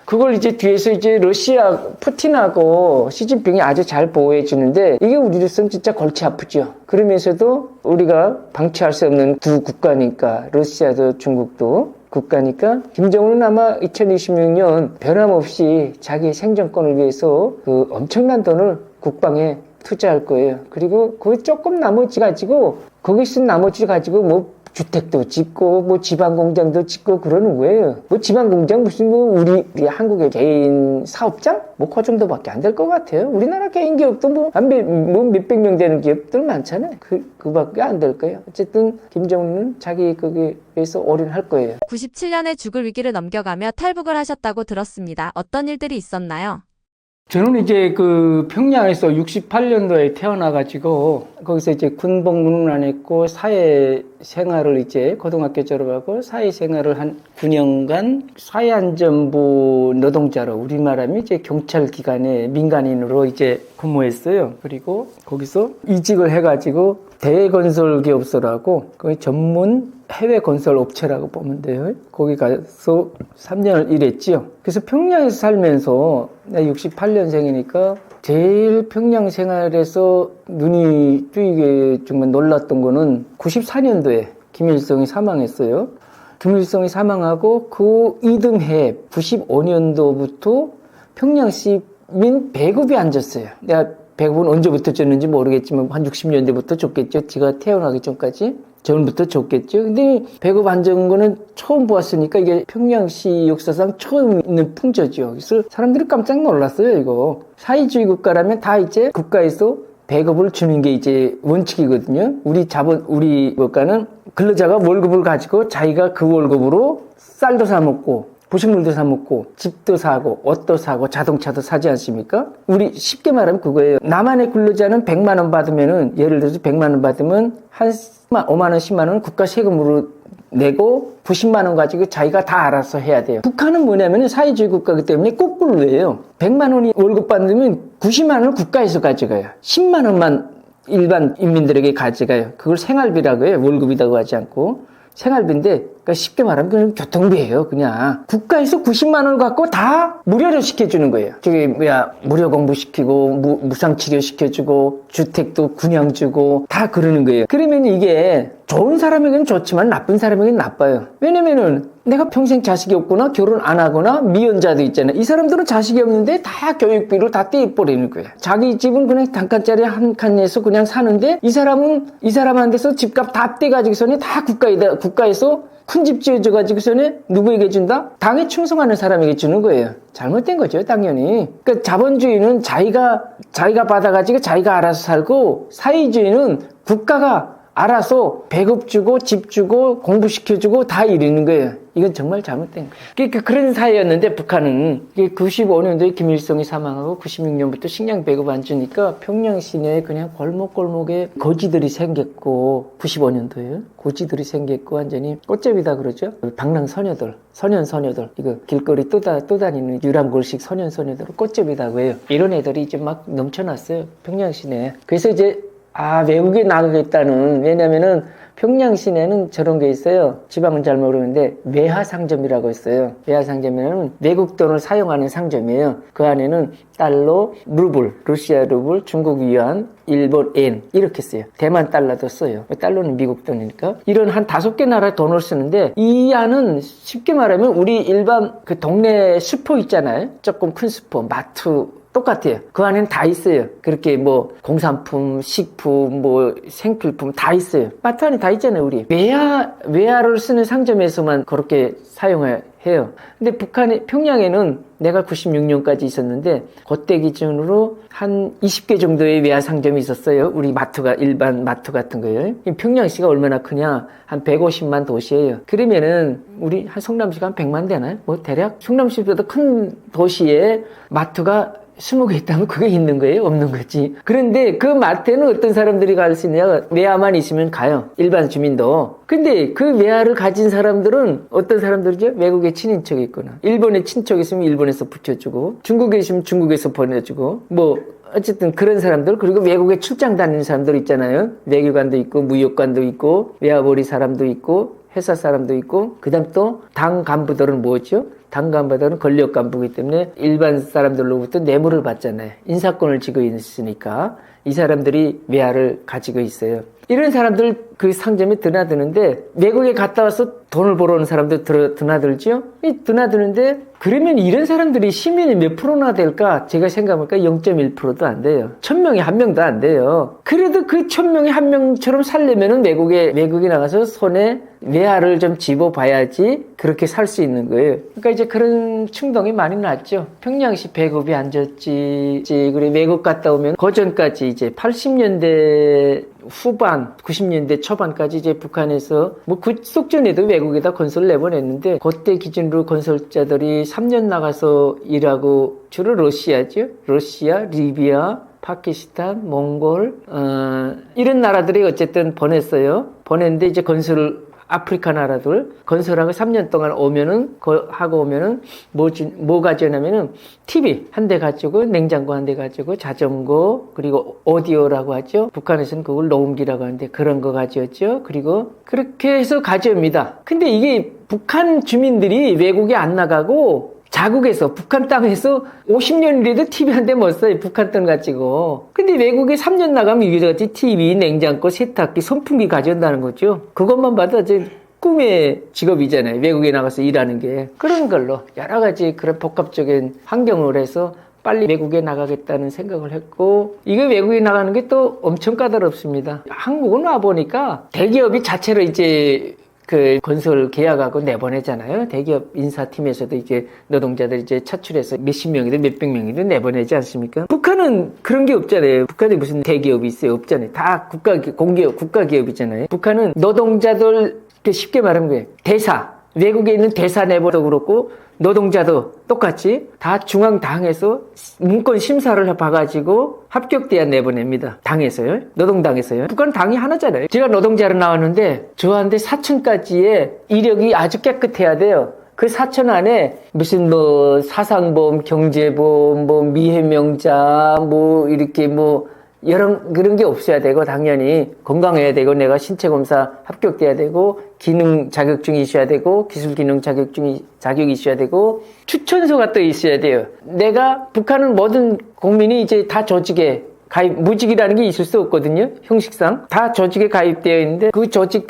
그걸 이제 뒤에서 이제 러시아 푸틴하고 시진핑이 아주 잘 보호해 주는데 이게 우리로서는 진짜 골치 아프죠. 그러면서도 우리가 방치할 수 없는 두 국가니까 러시아도 중국도 국가니까 김정은은 아마 2026년 변함없이 자기 생존권을 위해서 그 엄청난 돈을 국방에 투자할 거예요. 그리고 그 조금 나머지 가지고 거기 쓴 나머지 가지고 뭐 주택도 짓고 뭐 지방 공장도 짓고 그러는 거예요. 뭐 지방 공장 무슨 뭐 우리 한국의 개인 사업장 뭐 그 정도밖에 안 될 것 같아요. 우리나라 개인 기업도 뭐 몇백 명 되는 기업들 많잖아요. 그밖에 안 될 거예요. 어쨌든 김정은은 자기 거기에 위해서 올인할 거예요. 97년에 죽을 위기를 넘겨가며 탈북을 하셨다고 들었습니다. 어떤 일들이 있었나요? 저는 이제 그 평양에서 68년도에 태어나가지고 거기서 이제 군복무는 안 했고 사회생활을 이제 고등학교 졸업하고 사회생활을 한 9년간 사회안전부 노동자로 우리말하면 이제 경찰기관에 민간인으로 이제 근무했어요. 그리고 거기서 이직을 해가지고 대건설기업소라고 거기 전문 해외 건설 업체라고 보면 돼요. 거기 가서 3년을 일했지요. 그래서 평양에서 살면서 나 68년생이니까 제일 평양 생활에서 눈이 뜨이게 정말 놀랐던 거는 94년도에 김일성이 사망했어요. 김일성이 사망하고 그 이듬해 95년도부터 평양 시민 배급이 안 졌어요. 내가 배급은 언제부터 졌는지 모르겠지만 한 60년대부터 줬겠죠. 제가 태어나기 전까지. 전부터 줬겠죠. 근데 배급 안 적은 거는 처음 보았으니까 이게 평양시 역사상 처음 있는 풍조죠. 그래서 사람들이 깜짝 놀랐어요, 이거. 사회주의 국가라면 다 이제 국가에서 배급을 주는 게 이제 원칙이거든요. 우리 국가는 근로자가 월급을 가지고 자기가 그 월급으로 쌀도 사 먹고 부식물도 사 먹고 집도 사고 옷도 사고 자동차도 사지 않습니까? 우리 쉽게 말하면 그거예요. 남한의 근로자는 100만 원 받으면은 예를 들어서 100만 원 받으면 한 5만 원, 10만 원은 국가 세금으로 내고 90만 원 가지고 자기가 다 알아서 해야 돼요. 북한은 뭐냐면 사회주의 국가이기 때문에 거꾸로예요. 100만 원이 월급 받으면 90만 원을 국가에서 가져가요. 10만 원만 일반 인민들에게 가져가요. 그걸 생활비라고 해요. 월급이라고 하지 않고. 생활비인데, 그러니까 쉽게 말하면 그냥 교통비예요, 그냥. 국가에서 90만 원을 갖고 다 무료로 시켜주는 거예요. 저기, 무료 공부시키고, 무상치료 시켜주고, 주택도 그냥 주고, 다 그러는 거예요. 그러면 이게 좋은 사람에게는 좋지만 나쁜 사람에게는 나빠요. 왜냐면은 내가 평생 자식이 없거나 결혼 안 하거나 미혼자도 있잖아요. 이 사람들은 자식이 없는데 다 교육비를 다 떼버리는 거예요. 자기 집은 그냥 단칸짜리 한 칸에서 그냥 사는데 이 사람한테서 집값 다 떼가지고서는 다 국가에서 큰 집 지어줘가지고서는 누구에게 준다? 당에 충성하는 사람에게 주는 거예요. 잘못된 거죠, 당연히. 그러니까 자본주의는 자기가 받아가지고 자기가 알아서 살고, 사회주의는 국가가 알아서 배급 주고 집 주고 공부시켜주고 다 이러는 거예요. 이건 정말 잘못된 거예요. 그러니까 그런 사회였는데 북한은 95년도에 김일성이 사망하고 96년부터 식량 배급 안 주니까 평양 시내에 그냥 골목골목에 고지들이 생겼고, 95년도에 고지들이 생겼고 완전히 꽃제비다 그러죠. 방랑 소녀들, 소년들, 이거 길거리 또 다니는 유람골식 소년들 꽃제비다고 해요. 이런 애들이 이제 막 넘쳐났어요, 평양 시내에. 그래서 이제 외국에 나가겠다는, 왜냐면은 평양 시내는 저런 게 있어요. 지방은 잘 모르는데 외화 상점이라고 있어요. 외화 상점에는 외국 돈을 사용하는 상점이에요. 그 안에는 달러, 루블, 러시아 루블, 중국 위안, 일본 엔 이렇게 써요. 대만 달러도 써요. 달러는 미국 돈이니까. 이런 한 5개 나라 돈을 쓰는데, 이 안은 쉽게 말하면 우리 일반 그 동네 슈퍼 있잖아요. 조금 큰 슈퍼, 마트 똑같아요. 그 안에는 다 있어요. 그렇게 뭐 공산품, 식품, 뭐 생필품 다 있어요. 마트 안에 다 있잖아요, 우리. 외화를 쓰는 상점에서만 그렇게 사용해요. 근데 평양에는 내가 96년까지 있었는데, 그때 기준으로 한 20개 정도의 외화 상점이 있었어요. 우리 마트가, 일반 마트 같은 거예요. 평양시가 얼마나 크냐? 한 150만 도시예요. 그러면은 우리 한 성남시가 한 100만 되나요? 뭐 대략 성남시보다 큰 도시에 마트가 20개 있다면 그게 있는 거예요? 없는 거지. 그런데 그 마트에는 어떤 사람들이 갈 수 있냐? 외화만 있으면 가요. 일반 주민도. 근데 그 외화를 가진 사람들은 어떤 사람들이죠? 외국에 친인척이 있거나, 일본에 친척이 있으면 일본에서 붙여주고, 중국에 있으면 중국에서 보내주고, 뭐 어쨌든 그런 사람들, 그리고 외국에 출장 다니는 사람들 있잖아요. 외교관도 있고, 무역관도 있고, 외화벌이 사람도 있고, 회사 사람도 있고, 그 다음 또 당 간부들은 뭐죠? 당 간부들은 권력 간부이기 때문에 일반 사람들로부터 뇌물을 받잖아요. 인사권을 쥐고 있으니까 이 사람들이 외화를 가지고 있어요. 이런 사람들 그 상점에 드나드는데, 외국에 갔다 와서 돈을 벌어오는 사람들 드나들죠? 드나드는데, 그러면 이런 사람들이 시민이 몇 프로나 될까? 제가 생각해보니까 0.1%도 안 돼요. 1000명에 1명도 안 돼요. 그래도 그 1000명에 1명처럼 살려면은 외국에 나가서 손에 외화를 좀 집어봐야지 그렇게 살 수 있는 거예요. 그러니까 이제 그런 충동이 많이 났죠. 평양시 배급이 안 졌지. 그리고 외국 갔다 오면 그전까지 이제 80년대 후반, 90년대 초반까지 이제 북한에서 뭐 그 속전에도 외국에다 건설 내보냈는데, 그때 기준으로 건설자들이 3년 나가서 일하고, 주로 러시아죠. 러시아, 리비아, 파키스탄, 몽골, 이런 나라들이 어쨌든 보냈어요. 보냈는데 이제 아프리카 나라들 건설하고 3년 동안 하고 오면은 뭐 가져오냐면은 TV 한 대 가지고, 냉장고 한 대 가지고, 자전거, 그리고 오디오라고 하죠. 북한에서는 그걸 녹음기라고 하는데 그런 거 가져왔죠. 그리고 그렇게 해서 가져옵니다. 근데 이게 북한 주민들이 외국에 안 나가고 자국에서, 북한 땅에서 50년이라도 TV 한 대 못 써요. 북한 땅 가지고. 근데 외국에 3년 나가면 이게같이 TV, 냉장고, 세탁기, 선풍기 가져온다는 거죠. 그것만 봐도 이제 꿈의 직업이잖아요. 외국에 나가서 일하는 게. 그런 걸로 여러 가지 그런 복합적인 환경을 해서 빨리 외국에 나가겠다는 생각을 했고, 이거 외국에 나가는 게 또 엄청 까다롭습니다. 한국은 와보니까 대기업이 자체로 이제 그 건설 계약하고 내보내잖아요. 대기업 인사팀에서도 이제 노동자들 이제 차출해서 몇십 명이든 몇백 명이든 내보내지 않습니까? 북한은 그런 게 없잖아요. 북한에 무슨 대기업이 있어요? 없잖아요. 다 공기업, 국가기업이잖아요. 북한은 노동자들, 쉽게 말하면 거예요. 대사, 외국에 있는 대사 내보도 그렇고, 노동자도 똑같이 다 중앙당에서 문건 심사를 봐가지고 합격돼야 내보냅니다. 당에서요. 노동당에서요. 북한 당이 하나잖아요. 제가 노동자로 나왔는데 저한테 사천까지의 이력이 아주 깨끗해야 돼요. 그 사천 안에 무슨 뭐 사상보험, 경제보험, 뭐 미해명자, 뭐 이렇게 뭐 그런 게 없어야 되고, 당연히 건강해야 되고, 내가 신체검사 합격돼야 되고, 기능 자격증이 있어야 되고, 기술기능 자격이 있어야 되고, 추천서가 또 있어야 돼요. 북한은 모든 국민이 이제 다 조직에 무직이라는 게 있을 수 없거든요. 형식상. 다 조직에 가입되어 있는데, 그 조직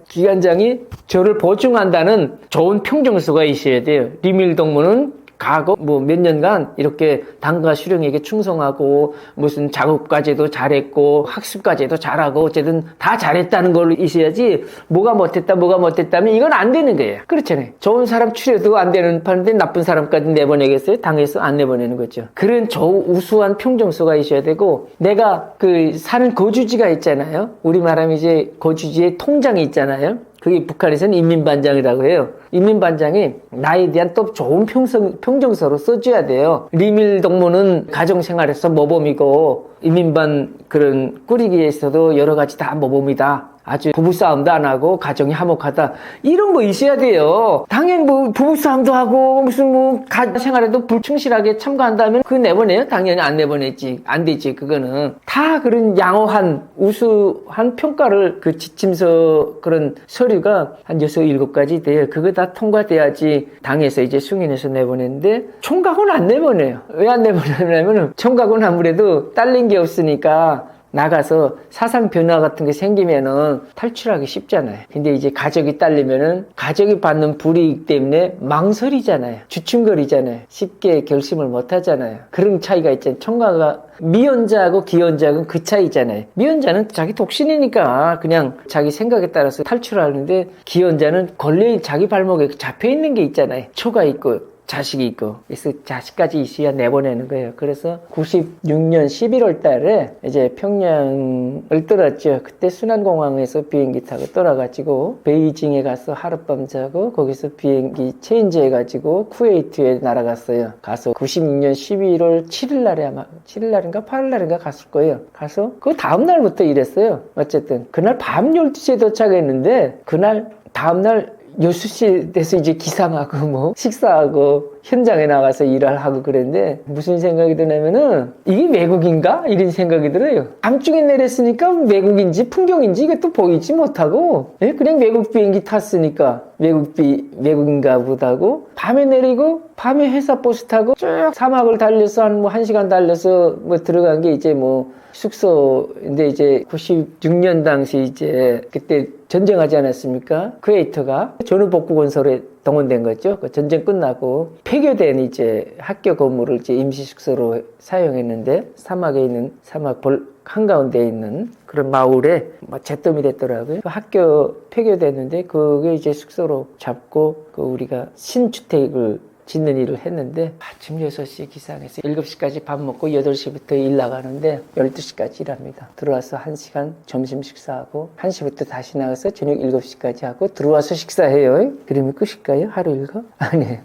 기관장이 저를 보증한다는 좋은 평정서가 있어야 돼요. 리밀동무는 과거 뭐 몇 년간 이렇게 당과 수령에게 충성하고 무슨 작업까지도 잘했고 학습까지도 잘하고 어쨌든 다 잘했다는 걸로 있어야지 뭐가 못했다면 이건 안 되는 거예요. 그렇잖아요. 좋은 사람 추려도 안 되는 판인데 나쁜 사람까지 내보내겠어요? 당에서 안 내보내는 거죠. 그런 우수한 평정소가 있어야 되고 내가 그 사는 거주지가 있잖아요. 우리 말하면 이제 거주지에 통장이 있잖아요. 그게 북한에서는 인민반장이라고 해요. 인민반장이 나에 대한 또 좋은 평정서로 써줘야 돼요. 리밀동무는 가정생활에서 모범이고 인민반 그런 꾸리기 위해서도 여러 가지 다 모범이다. 아주 부부싸움도 안 하고 가정이 화목하다. 이런 거 있어야 돼요. 당연히 뭐 부부싸움도 하고 무슨 뭐 생활에도 불충실하게 참가한다면 그거 내보내요? 당연히 안 내보내지. 안 되지. 그거는 다 그런 양호한 우수한 평가를 그 지침서 그런 서류가 한 6, 7가지 돼요. 그거 다 통과돼야지 당에서 이제 승인해서 내보내는데 총각은 안 내보내요. 왜 안 내보내냐면 총각은 아무래도 딸린 게 없으니까 나가서 사상 변화 같은 게 생기면은 탈출하기 쉽잖아요. 근데 이제 가족이 딸리면은 가족이 받는 불이익 때문에 망설이잖아요. 주춤거리잖아요. 쉽게 결심을 못 하잖아요. 그런 차이가 있잖아요. 총각가 미혼자하고 기혼자하고는 그 차이잖아요. 미혼자는 자기 독신이니까 그냥 자기 생각에 따라서 탈출하는데 기혼자는 권리 자기 발목에 잡혀 있는 게 있잖아요. 초가 있고 자식이 있고, 그래서 자식까지 있어야 내보내는 거예요. 그래서 96년 11월 달에 이제 평양을 떠났죠. 그때 순안공항에서 비행기 타고 떠나가지고 베이징에 가서 하룻밤 자고 거기서 비행기 체인지 해가지고 쿠웨이트에 날아갔어요. 가서 96년 11월 7일 날에 아마 7일 날인가 8일 날인가 갔을 거예요. 가서 그 다음 날부터 일했어요. 어쨌든 그날 밤 12시에 도착했는데 그날 다음날 6시 돼서 이제 기상하고 뭐 식사하고 현장에 나가서 일을 하고 그랬는데 무슨 생각이 드냐면은 이게 외국인가? 이런 생각이 들어요. 밤중에 내렸으니까 외국인지 풍경인지 이것도 보이지 못하고 그냥 외국 비행기 탔으니까 외국인가 보다고 밤에 내리고 밤에 회사 버스 타고 쭉 사막을 달려서 한 1시간 달려서 뭐 들어간 게 이제 뭐 숙소인데 이제 96년 당시 이제 그때 전쟁하지 않았습니까? 쿠웨이트가 전후복구건설에 동원된 거죠. 그 전쟁 끝나고 폐교된 이제 학교 건물을 이제 임시 숙소로 사용했는데 사막에 있는 사막 한가운데 있는 그런 마을에 잿더미 됐더라고요. 그 학교 폐교됐는데 그게 이제 숙소로 잡고 그 우리가 신주택을 짓는 일을 했는데 아침 6시 기상해서 7시까지 밥 먹고 8시부터 일 나가는데 12시까지 일합니다. 들어와서 1시간 점심 식사하고 1시부터 다시 나가서 저녁 7시까지 하고 들어와서 식사해요. 그러면 끝일까요? 하루 일과? 아니에요.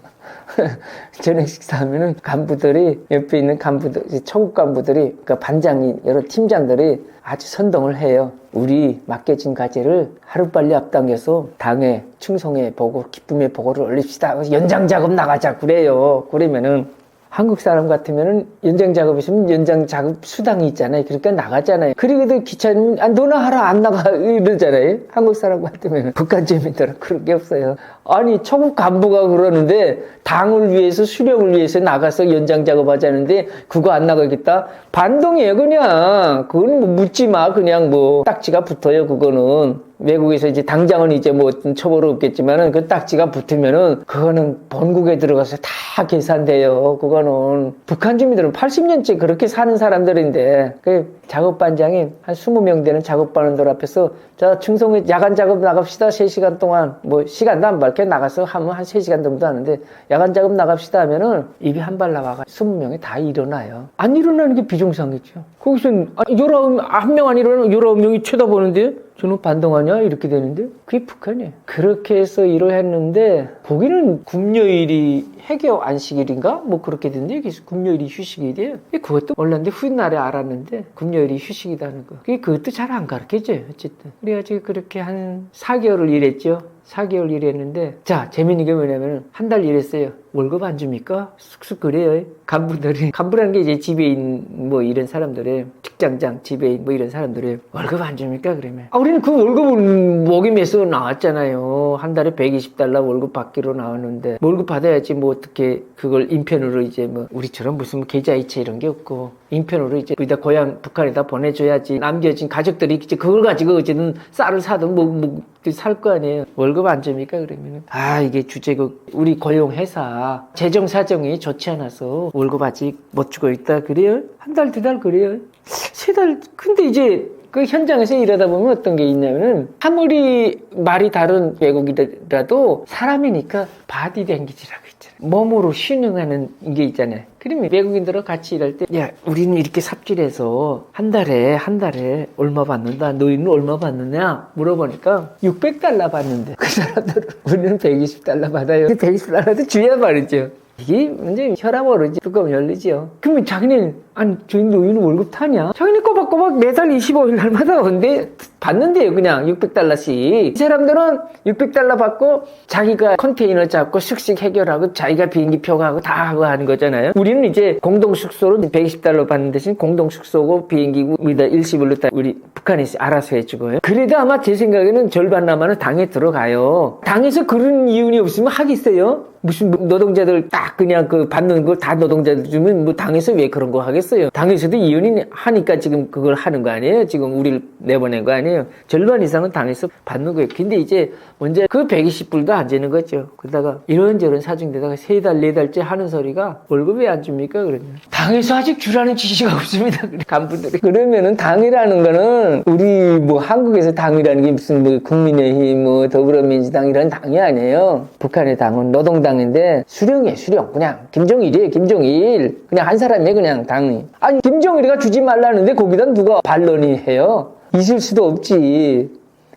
저녁 식사하면은 간부들이 옆에 있는 간부들, 초급 간부들이 그러니까 반장인 여러 팀장들이 아주 선동을 해요. 우리 맡겨진 과제를 하루빨리 앞당겨서 당에 충성의 보고 기쁨의 보고를 올립시다. 연장 작업 나가자 그래요. 그러면은 한국 사람 같으면은 연장 작업 있으면 연장 작업 수당이 있잖아요. 그러니까 나가잖아요. 그리고도 귀찮으면 너나 하라 안 나가 이러잖아요. 한국 사람 같으면 북한 주민들은 그런 게 없어요. 아니 초급 간부가 그러는데 당을 위해서 수령을 위해서 나가서 연장 작업하자는데 그거 안 나가겠다? 반동이에요 그냥. 그건 뭐 묻지 마. 그냥 뭐 딱지가 붙어요 그거는. 외국에서 이제 당장은 이제 뭐 어떤 처벌은 없겠지만은 그 딱지가 붙으면은 그거는 본국에 들어가서 다 계산돼요. 그거는 북한 주민들은 80년째 그렇게 사는 사람들인데 그 작업반장이 한 20명 되는 작업반원들 앞에서 자 충성에 야간 작업 나갑시다 3시간 동안 뭐 시간도 안 밝게 나가서 하면 한 3시간 정도 하는데 야간 작업 나갑시다 하면은 입이 한 발 나와가 20명이 다 일어나요. 안 일어나는 게 비정상이죠. 거기서 한 명 안 일어나면 19명이 쳐다보는데 저는 반동하냐? 이렇게 되는데 그게 북한이에요. 그렇게 해서 일을 했는데 거기는 금요일이 해교 안식일인가? 뭐 그렇게 된대. 그래서 금요일이 휴식일이에요. 그것도 몰랐는데 훗날에 알았는데 금요일이 휴식이라는 거. 그것도 잘 안 가르쳐줘요. 어쨌든. 그래가지고 그렇게 한 4개월을 일했죠. 4개월 일했는데 자 재밌는 게 뭐냐면 한 달 일했어요. 월급 안 줍니까? 쑥쑥 그래요. 간부라는 게 이제 지배인 뭐 이런 사람들의 직장장 지배인 뭐 이런 사람들의 월급 안 줍니까? 그러면 우리는 그 월급을 목임에서 나왔잖아요. 한 달에 120달러 월급 받기로 나왔는데 월급 받아야지 뭐 어떻게 그걸 인편으로 이제 뭐 우리처럼 무슨 계좌이체 이런 게 없고 인편으로 이제 우리다 고향 북한에다 보내줘야지 남겨진 가족들이 이제 그걸 가지고 어쨌든 쌀을 사든 뭐 살 거 아니에요. 월급 안 줍니까? 그러면은 이게 주제국 우리 고용 회사 아버지가 재정 사정이 좋지 않아서 월급 아직 못 주고 있다 그래요. 한 달, 두 달 그래요. 세 달. 근데 이제 그 현장에서 일하다 보면 어떤 게 있냐면은 아무리 말이 다른 외국이라도 사람이니까 바디 랭귀지라고 있잖아요. 몸으로 신용하는 게 있잖아요. 그러면 외국인들하고 같이 일할 때, 야, 우리는 이렇게 삽질해서 한 달에 얼마 받는다. 너희는 얼마 받느냐? 물어보니까 600달러 받는데 그 사람들은 우리는 120달러 받아요. 120달러도 주야 말이죠. 이게 완전 혈압 오르지, 뚜껑 열리죠. 그러면 자기는, 아니, 저희 너희는 월급 타냐? 자기는 꼬박꼬박 매달 25일 날마다 오는데, 받는데요, 그냥 600달러씩. 이 사람들은 600달러 받고, 자기가 컨테이너 잡고, 슥슥 해결하고, 자기가 비행기 표가하고 다 하고 하는 거잖아요. 우리는 이제 공동숙소로 120달러 받는 대신 공동숙소고, 비행기고, 우리다 일시불로 다 우리 북한에서 알아서 해주고요. 그래도 아마 제 생각에는 절반 남아는 당에 들어가요. 당에서 그런 이윤이 없으면 하겠어요? 무슨 노동자들 딱 그냥 그 받는 거 다 노동자들 주면 뭐 당에서 왜 그런 거 하겠어요? 당에서도 이윤이 하니까 지금 그걸 하는 거 아니에요? 지금 우리를 내보낸 거 아니에요? 절반 이상은 당에서 받는 거예요. 근데 이제 문제 그 120불도 안 되는 거죠. 그러다가 이런저런 사정되다가 3달, 4달째 하는 소리가 월급 왜 안 줍니까? 그러면 당에서 아직 주라는 지시가 없습니다. 간부들이. 그러면은 당이라는 거는 우리 뭐 한국에서 당이라는 게 무슨 뭐 국민의힘 뭐 더불어민주당 이런 당이 아니에요. 북한의 당은 노동당인데 수령이에요, 수령. 그냥 김정일이에요, 김정일. 그냥 한 사람이에요, 그냥 당이. 아니 김정일이가 주지 말라는데 거기다 누가 반론이 해요? 있을 수도 없지.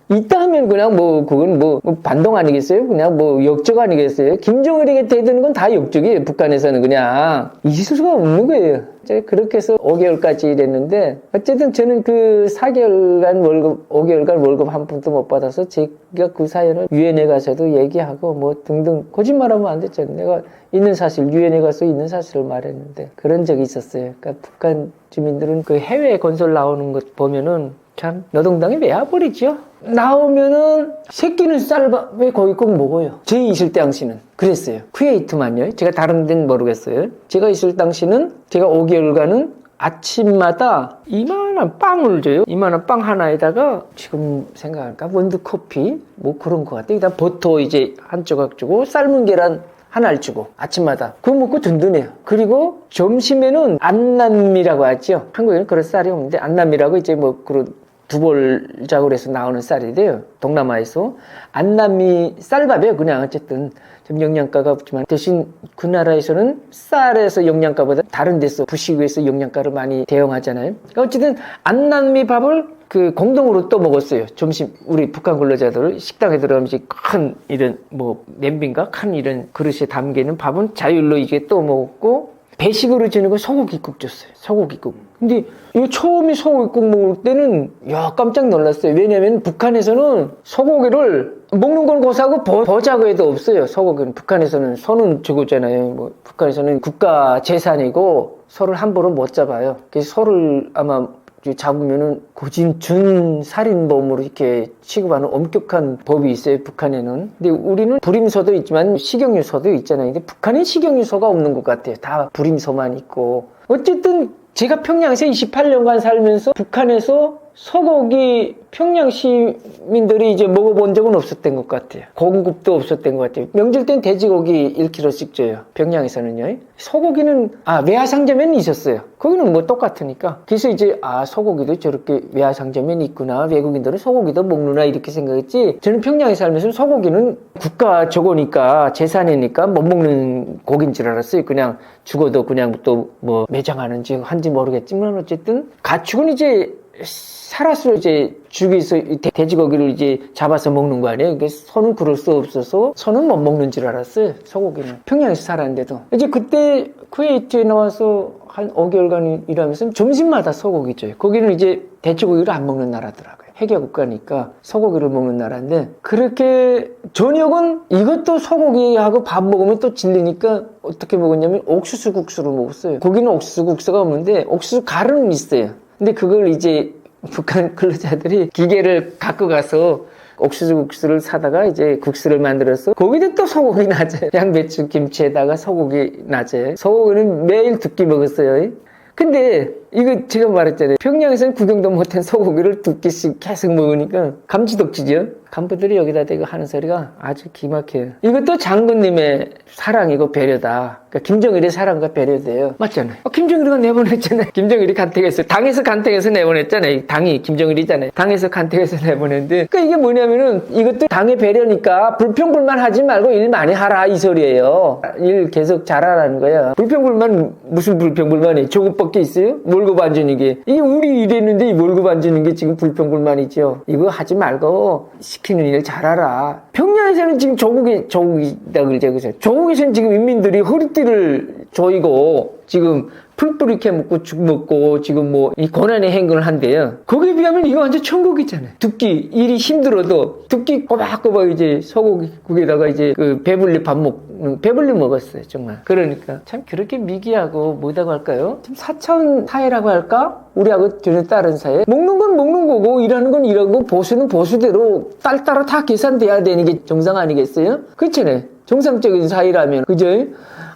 있다 하면 그냥 뭐 그건 뭐 반동 아니겠어요? 그냥 뭐 역적 아니겠어요? 김정일에게 대드는 건 다 역적이에요. 북한에서는 그냥 있을 수가 없는 거예요. 그렇게 해서 5개월까지 일했는데 어쨌든 저는 그 4개월간 월급 5개월간 월급 한 푼도 못 받아서 제가 그 사연을 유엔에 가서도 얘기하고 뭐 등등 거짓말하면 안 됐죠. 내가 있는 사실 유엔에 가서 있는 사실을 말했는데 그런 적이 있었어요. 그러니까 북한 주민들은 그 해외 건설 나오는 것 보면은 참 노동당이 외화버리죠. 나오면은 새끼는 쌀밥 왜 거기 꼭 먹어요. 제 있을 당시는 그랬어요. 쿠웨이트만요. 제가 다른 데는 모르겠어요. 제가 있을 당시는 제가 5개월간은 아침마다 이만한 빵을 줘요. 이만한 빵 하나에다가 지금 생각할까 원두커피 뭐 그런 것 같아요. 일단 버터 이제 한 조각 주고 삶은 계란 하나를 주고 아침마다 그거 먹고 든든해요. 그리고 점심에는 안남미라고 하죠. 한국에는 그런 쌀이 없는데 안남미라고 이제 뭐 그런 두볼작으로 해서 나오는 쌀이래요. 동남아에서 안남미 쌀밥이에요. 그냥 어쨌든 좀 영양가가 없지만 대신 그 나라에서는 쌀에서 영양가보다 다른 데서 부식에서 영양가를 많이 대용하잖아요. 그러니까 어쨌든 안남미 밥을 그 공동으로 또 먹었어요. 점심 우리 북한 근로자들 식당에 들어가면 이제 큰 이런 뭐 냄비인가 큰 이런 그릇에 담기는 밥은 자율로 이게 또 먹었고 배식으로 주는 건 소고기국 줬어요. 소고기국. 근데 이 처음에 소고기국 먹을 때는 야 깜짝 놀랐어요. 왜냐면 북한에서는 소고기를 먹는 건 고사하고 보자고 없어요. 소고기는 북한에서는 소는 죽었잖아요. 뭐 북한에서는 국가 재산이고 소를 함부로 못 잡아요. 그래서 소를 아마 잡으면은 고진 준살인범으로 이렇게 취급하는 엄격한 법이 있어요, 북한에는. 근데 우리는 불임소도 있지만 식용유소도 있잖아요. 근데 북한엔 식용유소가 없는 것 같아요. 다 불임소만 있고. 어쨌든 제가 평양에서 28년간 살면서 북한에서 소고기 평양 시민들이 이제 먹어본 적은 없었던 것 같아요. 공급도 없었던 것 같아요. 명절 땐 돼지고기 1kg씩 줘요. 평양에서는요. 소고기는 외화상점에는 있었어요. 거기는 뭐 똑같으니까. 그래서 이제 소고기도 저렇게 외화상점에는 있구나. 외국인들은 소고기도 먹누나 이렇게 생각했지. 저는 평양에 살면서 소고기는 국가 저거니까 재산이니까 못 먹는 고기인 줄 알았어요. 그냥 죽어도 그냥 또 뭐 매장하는지 한지 모르겠지만 어쨌든 가축은 이제 살아서 이제 죽여서 돼지고기를 이제 잡아서 먹는 거 아니에요? 그래서 소는 그럴 수 없어서 소는 못 먹는 줄 알았어요. 소고기는. 평양에서 살았는데도. 이제 그때 쿠웨이트에 나와서 한 5개월간 일하면서 점심마다 소고기 줘요. 거기는 이제 돼지고기를 안 먹는 나라더라고요. 해계 국가니까 소고기를 먹는 나라인데 그렇게 저녁은 이것도 소고기하고 밥 먹으면 또 질리니까 어떻게 먹었냐면 옥수수 국수를 먹었어요. 거기는 옥수수 국수가 없는데 옥수수 가루는 있어요. 근데 그걸 이제 북한 근로자들이 기계를 갖고 가서 옥수수 국수를 사다가 이제 국수를 만들어서 거기도 또 소고기 낮에 양배추 김치에다가 소고기 낮에 소고기는 매일 두 끼 먹었어요. 근데 이거 제가 말했잖아요. 평양에서는 구경도 못한 소고기를 2끼씩 계속 먹으니까 감지덕지죠. 간부들이 여기다 대고 하는 소리가 아주 기막혀요. 이것도 장군님의 사랑이고 배려다. 그러니까 김정일의 사랑과 배려돼요. 맞잖아요. 김정일이가 내보냈잖아요. 김정일이 간택해서 당에서 간택해서 내보냈잖아요. 당이 김정일이잖아요. 당에서 간택해서 내보냈는데 그러니까 이게 뭐냐면은 이것도 당의 배려니까 불평불만 하지 말고 일 많이 하라 이 소리예요. 일 계속 잘하라는 거야. 불평불만 무슨 불평불만이 조급밖에 있어요? 월급 안 주는 게 이게 우리 일했는데 이 월급 안 주는 게 지금 불평불만이죠. 이거 하지 말고 시키는 일 잘하라. 평양에서는 지금 조국이다 그러죠. 조국에서는 지금 인민들이 허리띠를 조이고 지금 풀뿌리 이렇게 먹고 죽 먹고 지금 뭐 이 고난의 행군을 한대요. 거기에 비하면 이거 완전 천국이잖아요. 두 끼 일이 힘들어도 두 끼 꼬박꼬박 이제 소고기국에다가 이제 그 배불리 먹었어요. 정말. 그러니까 참 그렇게 미개하고 뭐라고 할까요? 좀 사차원 사회라고 할까? 우리하고 전혀 다른 사회. 먹는 건 먹는 거고 일하는 건 일하고 보수는 보수대로 따로 다 계산돼야 되는 게 정상 아니겠어요? 그렇잖아요. 정상적인 사회라면 그죠?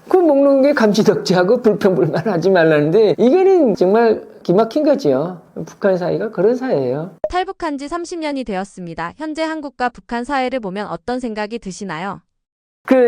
그 먹는 게 감지덕지하고 불평불만 하지 말라는데 이거는 정말 기막힌 거죠. 북한 사회가 그런 사회예요. 탈북한 지 30년이 되었습니다. 현재 한국과 북한 사회를 보면 어떤 생각이 드시나요?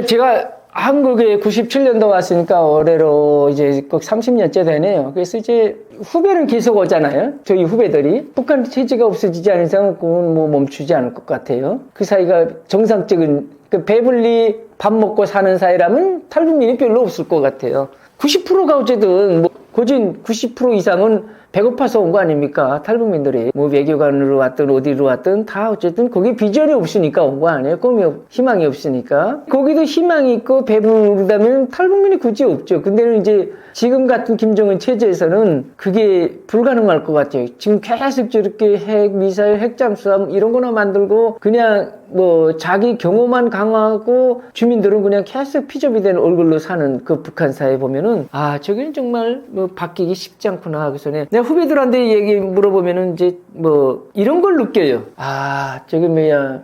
제가 한국에 97년도 왔으니까 올해로 이제 꼭 30년째 되네요. 그래서 이제 후배는 계속 오잖아요. 저희 후배들이. 북한 체제가 없어지지 않은 이상 그건 뭐 멈추지 않을 것 같아요. 그 사이가 정상적인 배불리 밥 먹고 사는 사이라면 탈북민이 별로 없을 것 같아요. 90%가 어쨌든 고진 90% 이상은 배고파서 온 거 아닙니까? 탈북민들이 뭐 외교관으로 왔든 어디로 왔든 다 어쨌든 거기 비전이 없으니까 온 거 아니에요? 희망이 없으니까. 거기도 희망이 있고 배부르다면 탈북민이 굳이 없죠. 근데는 이제 지금 같은 김정은 체제에서는 그게 불가능할 것 같아요. 지금 계속 저렇게 핵, 미사일, 핵잠수함 이런 거나 만들고 그냥 뭐 자기 경호만 강화하고 주민들은 그냥 계속 피조비 된 얼굴로 사는 그 북한 사회 보면은 저기는 정말 뭐 바뀌기 쉽지 않구나 하고서 내가 후배들한테 얘기 물어보면은 이제 뭐 이런 걸 느껴요. 저기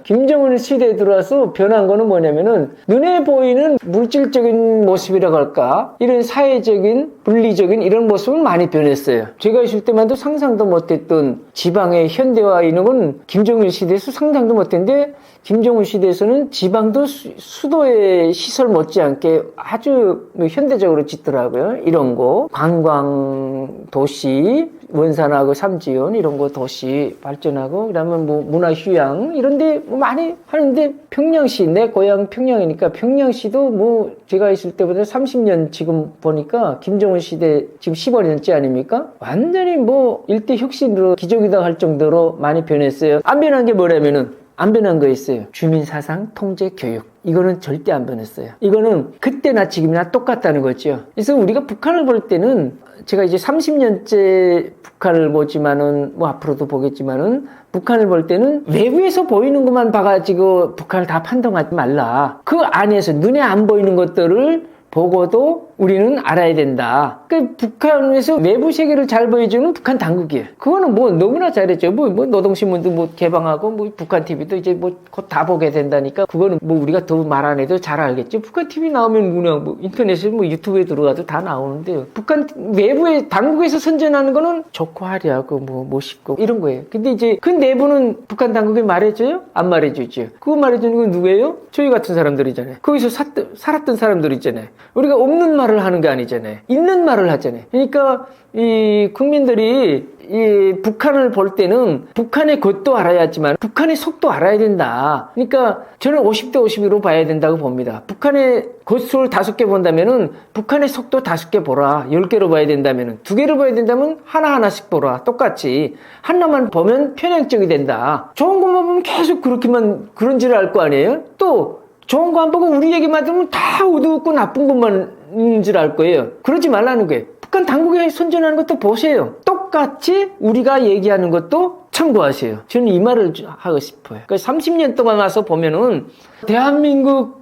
김정은 시대에 들어와서 변한 거는 뭐냐면은 눈에 보이는 물질적인 모습이라고 할까? 이런 사회적인 분리적인 이런 모습은 많이 변했어요. 제가 있을 때만 해도 상상도 못했던 지방의 현대화 이런 건 김정일 시대에서 상상도 못했는데 김정은 시대에서는 지방도 수도의 시설 못지않게 아주 현대적으로 짓더라고요. 이런 거 관광 도시 원산하고 삼지연 이런 거 도시 발전하고 그다음에 뭐 문화 휴양 이런데 뭐 많이 하는데 평양시 내 고향 평양이니까 평양시도 뭐 제가 있을 때보다 30년 지금 보니까 김정은 시대 지금 15년째 아닙니까? 완전히 뭐 일대 혁신으로 기적이다 할 정도로 많이 변했어요. 안 변한 게 뭐냐면은 안 변한 거 있어요. 주민 사상, 통제, 교육. 이거는 절대 안 변했어요. 이거는 그때나 지금이나 똑같다는 거죠. 그래서 우리가 북한을 볼 때는 제가 이제 30년째 북한을 보지만은 뭐 앞으로도 보겠지만은 북한을 볼 때는 외부에서 보이는 것만 봐가지고 북한을 다 판단하지 말라. 그 안에서 눈에 안 보이는 것들을 보고도 우리는 알아야 된다. 그러니까 북한에서 외부 세계를 잘 보여주는 북한 당국이에요. 그거는 뭐 너무나 잘했죠. 뭐 노동신문도 뭐 개방하고 뭐 북한 TV도 이제 뭐 곧 다 보게 된다니까 그거는 뭐 우리가 더 말 안 해도 잘 알겠죠. 북한 TV 나오면 그냥 뭐 인터넷에 뭐 유튜브에 들어가도 다 나오는데요. 북한 외부의 당국에서 선전하는 거는 좋고 화려하고 뭐 멋있고 이런 거예요. 근데 이제 그 내부는 북한 당국이 말해줘요? 안 말해주죠. 그거 말해주는 건 누구예요? 저희 같은 사람들이잖아요. 거기서 살았던 사람들 있잖아요. 우리가 없는 말을 하는 게 아니잖아요. 있는 말을 하잖아요. 그러니까 이 국민들이 이 북한을 볼 때는 북한의 겉도 알아야지만 북한의 속도 알아야 된다. 그러니까 저는 50대 50으로 봐야 된다고 봅니다. 북한의 겉을 5개 본다면은 북한의 속도 5개 보라. 10개로 봐야 된다면은 2개로 봐야 된다면 하나하나씩 보라. 똑같이 하나만 보면 편향적이 된다. 좋은 것만 보면 계속 그렇게만 그런 줄 알 거 아니에요? 또 좋은 거 안 보고 우리 얘기만 들으면 다 어두웠고 나쁜 것만 있는 줄 알 거예요. 그러지 말라는 거예요. 북한 당국이 선전하는 것도 보세요. 똑같이 우리가 얘기하는 것도 참고하세요. 저는 이 말을 하고 싶어요. 그러니까 30년 동안 와서 보면은 대한민국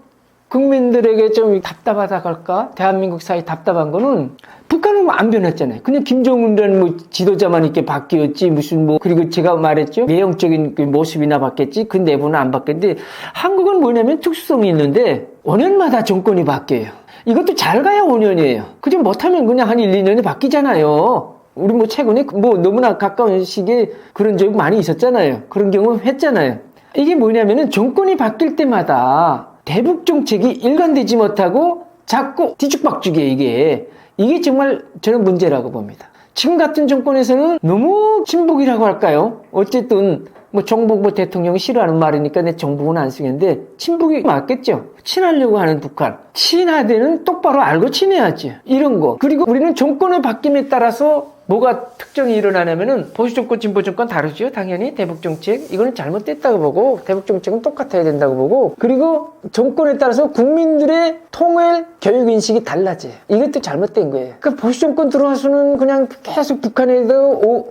국민들에게 좀 답답하다고 할까? 대한민국 사회 답답한 거는 북한은 안 변했잖아요. 그냥 김정은이라는 뭐 지도자만 이렇게 바뀌었지 무슨 뭐 그리고 제가 말했죠. 외형적인 그 모습이나 바뀌었지 그 내부는 안 바뀌었는데 한국은 뭐냐면 특수성이 있는데 5년마다 정권이 바뀌어요. 이것도 잘 가야 5년이에요. 그저 못하면 그냥 한 1, 2년에 바뀌잖아요. 우리 뭐 최근에 뭐 너무나 가까운 시기에 그런 적이 많이 있었잖아요. 그런 경우 했잖아요. 이게 뭐냐면은 정권이 바뀔 때마다 대북 정책이 일관되지 못하고 자꾸 뒤죽박죽이에요, 이게. 이게 정말 저는 문제라고 봅니다. 지금 같은 정권에서는 너무 친북이라고 할까요? 어쨌든 뭐 정복 대통령이 싫어하는 말이니까 내 정복은 안 쓰겠는데 친북이 맞겠죠. 친하려고 하는 북한. 친하대는 똑바로 알고 친해야지. 이런 거. 그리고 우리는 정권의 바뀜에 따라서 뭐가 특정이 일어나냐면은 보수정권, 진보정권 다르죠. 당연히 대북정책 이거는 잘못됐다고 보고 대북정책은 똑같아야 된다고 보고 그리고 정권에 따라서 국민들의 통일 교육인식이 달라져요. 이것도 잘못된 거예요. 그러니까 보수정권 들어와서는 그냥 계속 북한에도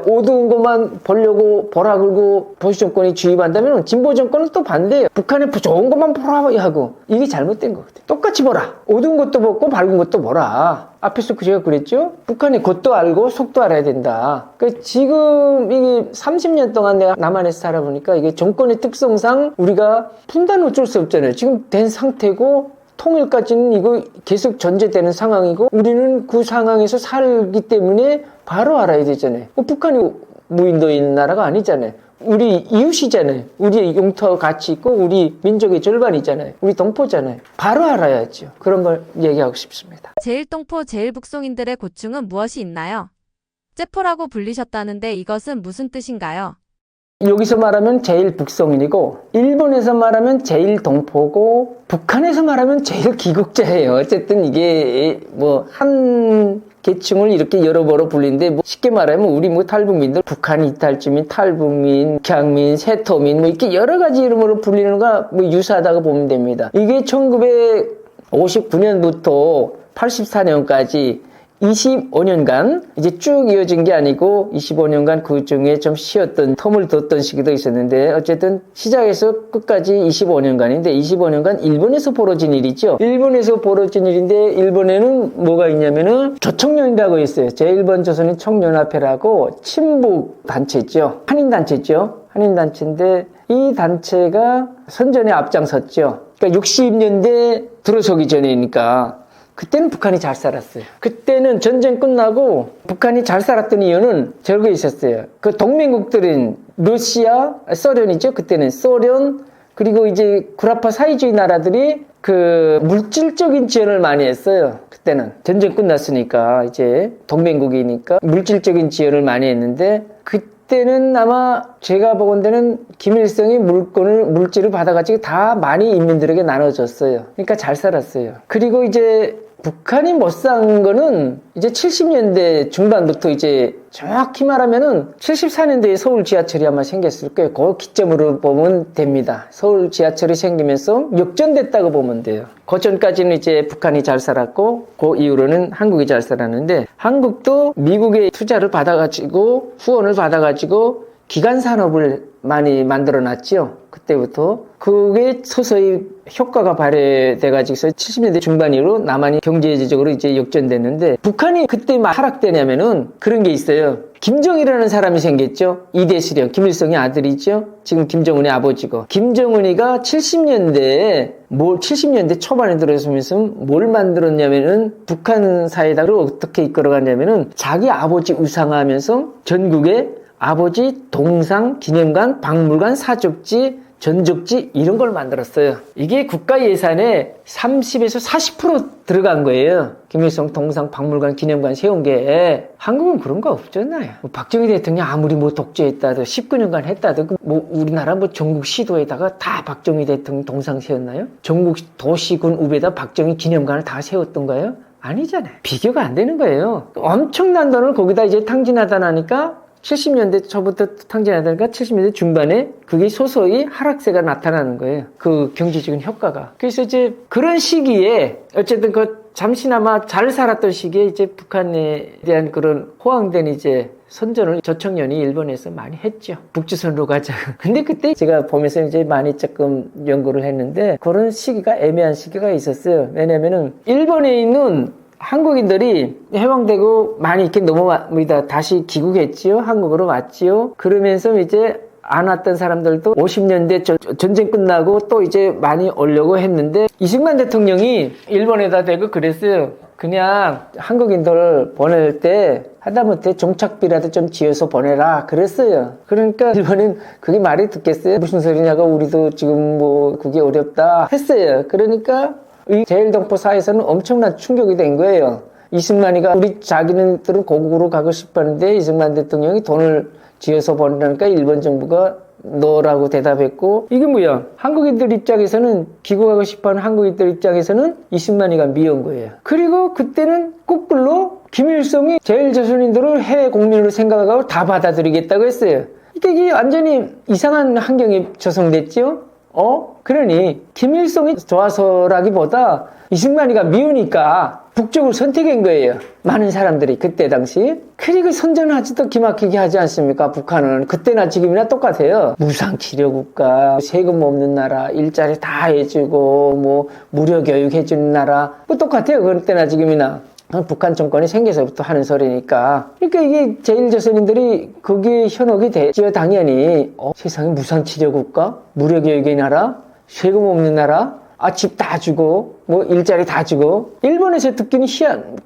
어두운 것만 보려고 보라 그러고 보수정권이 주입한다면 진보정권은 또 반대예요. 북한에 좋은 것만 보라 하고 이게 잘못된 거거든요. 똑같이 보라. 어두운 것도 보고 밝은 것도 보라. 앞에서 제가 그랬죠? 북한이 겉도 알고 속도 알아야 된다. 그러니까 지금 이게 30년 동안 내가 남한에서 살아보니까 이게 정권의 특성상 우리가 분단은 어쩔 수 없잖아요. 지금 된 상태고 통일까지는 이거 계속 전제되는 상황이고 우리는 그 상황에서 살기 때문에 바로 알아야 되잖아요. 북한이 무인도인 나라가 아니잖아요. 우리 이웃이잖아요. 우리의 용터 같이 있고 우리 민족의 절반이잖아요. 우리 동포잖아요. 바로 알아야죠. 그런 걸 얘기하고 싶습니다. 제일동포, 제일북송인들의 고충은 무엇이 있나요? 째포라고 불리셨다는데 이것은 무슨 뜻인가요? 여기서 말하면 제일북송인이고 일본에서 말하면 제일동포고 북한에서 말하면 제일귀국자예요. 어쨌든 이게 뭐 한 계층을 이렇게 여러모로 불리는데 뭐 쉽게 말하면 우리 뭐 탈북민들 북한 이탈주민, 탈북민, 북향민, 세토민 뭐 이렇게 여러 가지 이름으로 불리는 거가 뭐 유사하다고 보면 됩니다. 이게 1959년부터 84년까지 25년간 이제 쭉 이어진 게 아니고 25년간 그 중에 좀 쉬었던 텀을 뒀던 시기도 있었는데 어쨌든 시작해서 끝까지 25년간인데 25년간 일본에서 벌어진 일이죠. 일본에서 벌어진 일인데 일본에는 뭐가 있냐면은 조청년이라고 있어요. 제1번 조선인총연합회라고 친북 단체죠. 한인단체죠. 한인단체인데 이 단체가 선전에 앞장섰죠. 그러니까 60년대 들어서기 전이니까 그때는 북한이 잘 살았어요. 그때는 전쟁 끝나고 북한이 잘 살았던 이유는 저게 있었어요. 그 동맹국들인 러시아, 소련이죠. 그때는 소련, 그리고 이제 구라파 사회주의 나라들이 그 물질적인 지원을 많이 했어요. 그때는 전쟁 끝났으니까 이제 동맹국이니까 물질적인 지원을 많이 했는데 그때는 아마 제가 보건대는 김일성이 물질을 받아가지고 다 많이 인민들에게 나눠줬어요. 그러니까 잘 살았어요. 그리고 이제 북한이 못 산 거는 이제 70년대 중반부터 이제 정확히 말하면은 74년도에 서울 지하철이 아마 생겼을 거예요. 그 기점으로 보면 됩니다. 서울 지하철이 생기면서 역전됐다고 보면 돼요. 그 전까지는 이제 북한이 잘 살았고 그 이후로는 한국이 잘 살았는데 효과도 미국의 투자를 받아가지고 후원을 받아가지고 기간 산업을 많이 만들어놨죠. 그때부터 그게 서서히 효과가 발휘돼가지고 70년대 중반 이후로 남한이 경제적으로 이제 역전됐는데 북한이 그때 막 하락되냐면은 그런 게 있어요. 김정일이라는 사람이 생겼죠. 이대수령, 김일성의 아들이죠. 지금 김정은의 아버지고. 김정은이가 70년대 초반에 들어서면서 뭘 만들었냐면은 북한 사회를 어떻게 이끌어갔냐면은 자기 아버지 우상화하면서 전국에 아버지 동상, 기념관, 박물관, 사족지, 전족지 이런 걸 만들었어요. 이게 국가 예산에 30에서 40% 들어간 거예요. 김일성 동상, 박물관, 기념관 세운 게. 한국은 그런 거 없잖아요. 박정희 대통령이 아무리 뭐 독재했다도 19년간 했다도 뭐 우리나라 뭐 전국 시도에다가 다 박정희 대통령 동상 세웠나요? 전국 도시군 우배다 박정희 기념관을 다 세웠던가요? 아니잖아요. 비교가 안 되는 거예요. 엄청난 돈을 거기다 이제 탕진하다 나니까 70년대 초부터 탕진하다니까 70년대 중반에 그게 소소히 하락세가 나타나는 거예요. 그 경제적인 효과가. 그래서 이제 그런 시기에 어쨌든 그 잠시나마 잘 살았던 시기에 이제 북한에 대한 그런 호황된 이제 선전을 조청년이 일본에서 많이 했죠. 북조선으로 가자. 근데 그때 제가 보면서 이제 많이 조금 연구를 했는데 그런 시기가 애매한 시기가 있었어요. 왜냐면은 일본에 있는 한국인들이 해방되고 많이 이렇게 넘어옵니다. 다시 귀국했지요. 한국으로 왔지요. 그러면서 이제 안 왔던 사람들도 50년대 전쟁 끝나고 또 이제 많이 오려고 했는데 이승만 대통령이 일본에다 대고 그랬어요. 그냥 한국인들 보낼 때 하다못해 종착비라도 좀 지어서 보내라 그랬어요. 그러니까 일본은 그게 말이 듣겠어요? 무슨 소리냐고 우리도 지금 뭐 그게 어렵다 했어요. 그러니까 이 제일동포사에서는 엄청난 충격이 된 거예요. 이승만이가 우리 자기네들은 고국으로 가고 싶었는데 이승만 대통령이 돈을 지어서 보내니까 일본 정부가 너라고 대답했고, 이게 뭐야? 한국인들 입장에서는, 귀국하고 싶어하는 한국인들 입장에서는 이승만이가 미운 거예요. 그리고 그때는 거꾸로 김일성이 제일조선인들을 해외 국민으로 생각하고 다 받아들이겠다고 했어요. 이게 완전히 이상한 환경이 조성됐죠? 그러니 김일성이 좋아서라기보다 이승만이가 미우니까 북쪽을 선택한 거예요. 많은 사람들이 그때 당시. 그리고 선전하지도 기막히게 하지 않습니까? 북한은. 그때나 지금이나 똑같아요. 무상치료국가, 세금 없는 나라, 일자리 다 해주고 뭐 무료 교육 해주는 나라, 뭐 똑같아요. 그때나 지금이나. 북한 정권이 생겨서부터 하는 소리니까. 그러니까 이게 제일조선인들이 거기에 현혹이 되죠. 당연히. 세상에 무상치료국가? 무료 교육의 나라? 세금 없는 나라? 집 다 주고 뭐 일자리 다 주고. 일본에서 듣기는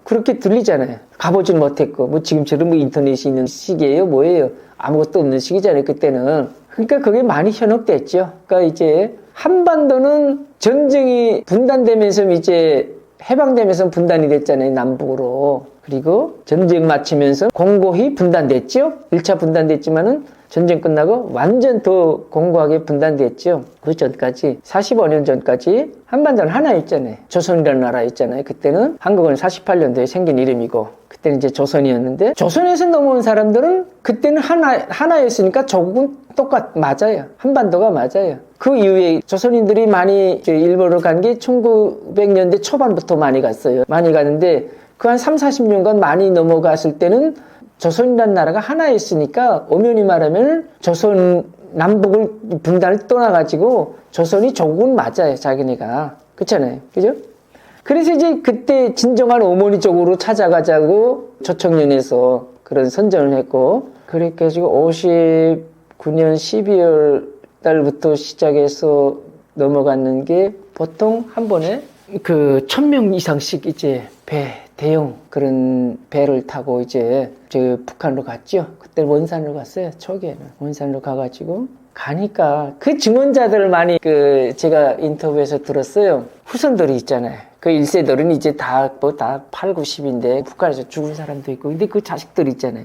그렇게 들리잖아요. 가보진 못했고 뭐 지금처럼 뭐 인터넷이 있는 시기예요 뭐예요. 아무것도 없는 시기잖아요 그때는. 그러니까 그게 많이 현혹됐죠. 그러니까 이제 한반도는 전쟁이 분단되면서 이제 해방되면서 분단이 됐잖아요 남북으로. 그리고 전쟁 마치면서 공고히 분단됐죠. 1차 분단됐지만은 전쟁 끝나고 완전 더 공고하게 분단됐죠. 그 전까지 45년 전까지 한반도는 하나였잖아요. 조선이라는 나라였잖아요. 그때는 한국은 48년도에 생긴 이름이고 그때는 이제 조선이었는데, 조선에서 넘어온 사람들은 그때는 하나였으니까 조국은 맞아요. 한반도가 맞아요. 그 이후에 조선인들이 많이 일본으로 간 게 1900년대 초반부터 많이 갔어요. 많이 가는데 그 한 3, 40년간 많이 넘어갔을 때는 조선이라는 나라가 하나였으니까 엄연히 말하면 조선 남북을 분단을 떠나가지고 조선이 조국은 맞아요. 자기네가. 그렇잖아요. 그죠? 그래서 이제 그때 진정한 어머니 쪽으로 찾아가자고 조청년에서 그런 선전을 했고, 그렇게 해가지고 59년 12월 달부터 시작해서 넘어갔는 게 보통 한 번에 1000명 이상씩 이제 대형 그런 배를 타고 이제 북한으로 갔죠. 그때 원산으로 갔어요. 초기에는 원산으로 가가지고 가니까 그 증언자들을 많이 제가 인터뷰에서 들었어요. 후손들이 있잖아요. 그 1세들은 이제 다 8, 90인데 북한에서 죽은 사람도 있고, 근데 그 자식들 있잖아요.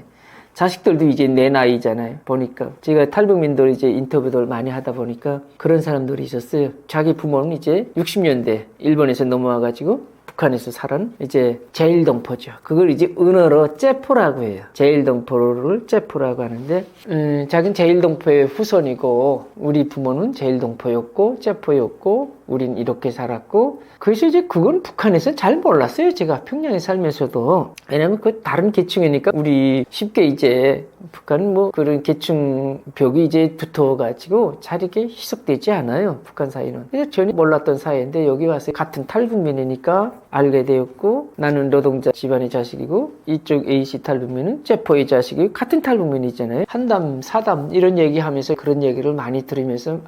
자식들도 이제 내 나이잖아요. 보니까 제가 탈북민들 이제 인터뷰들 많이 하다 보니까 그런 사람들이 있었어요. 자기 부모는 이제 60년대 일본에서 넘어와가지고 북한에서 살은 이제 제일동포죠. 그걸 이제 은어로 째포라고 해요. 제일동포를 째포라고 하는데, 자기는 제일동포의 후손이고 우리 부모는 제일동포였고 째포였고 우린 이렇게 살았고. 그래서 이제 그건 북한에서 잘 몰랐어요. 제가 평양에 살면서도. 왜냐면 그 다른 계층이니까 우리 쉽게 이제 북한은 뭐 그런 계층 벽이 이제 두터워가지고 잘 이렇게 희석되지 않아요. 북한 사이는. 그래서 전혀 몰랐던 사이인데 여기 와서 같은 탈북민이니까 알게 되었고, 나는 노동자 집안의 자식이고 이쪽 A씨 탈북민은 째포의 자식이고 같은 탈북민이잖아요. 한담, 사담 이런 얘기하면서 그런 얘기를 많이 들으면서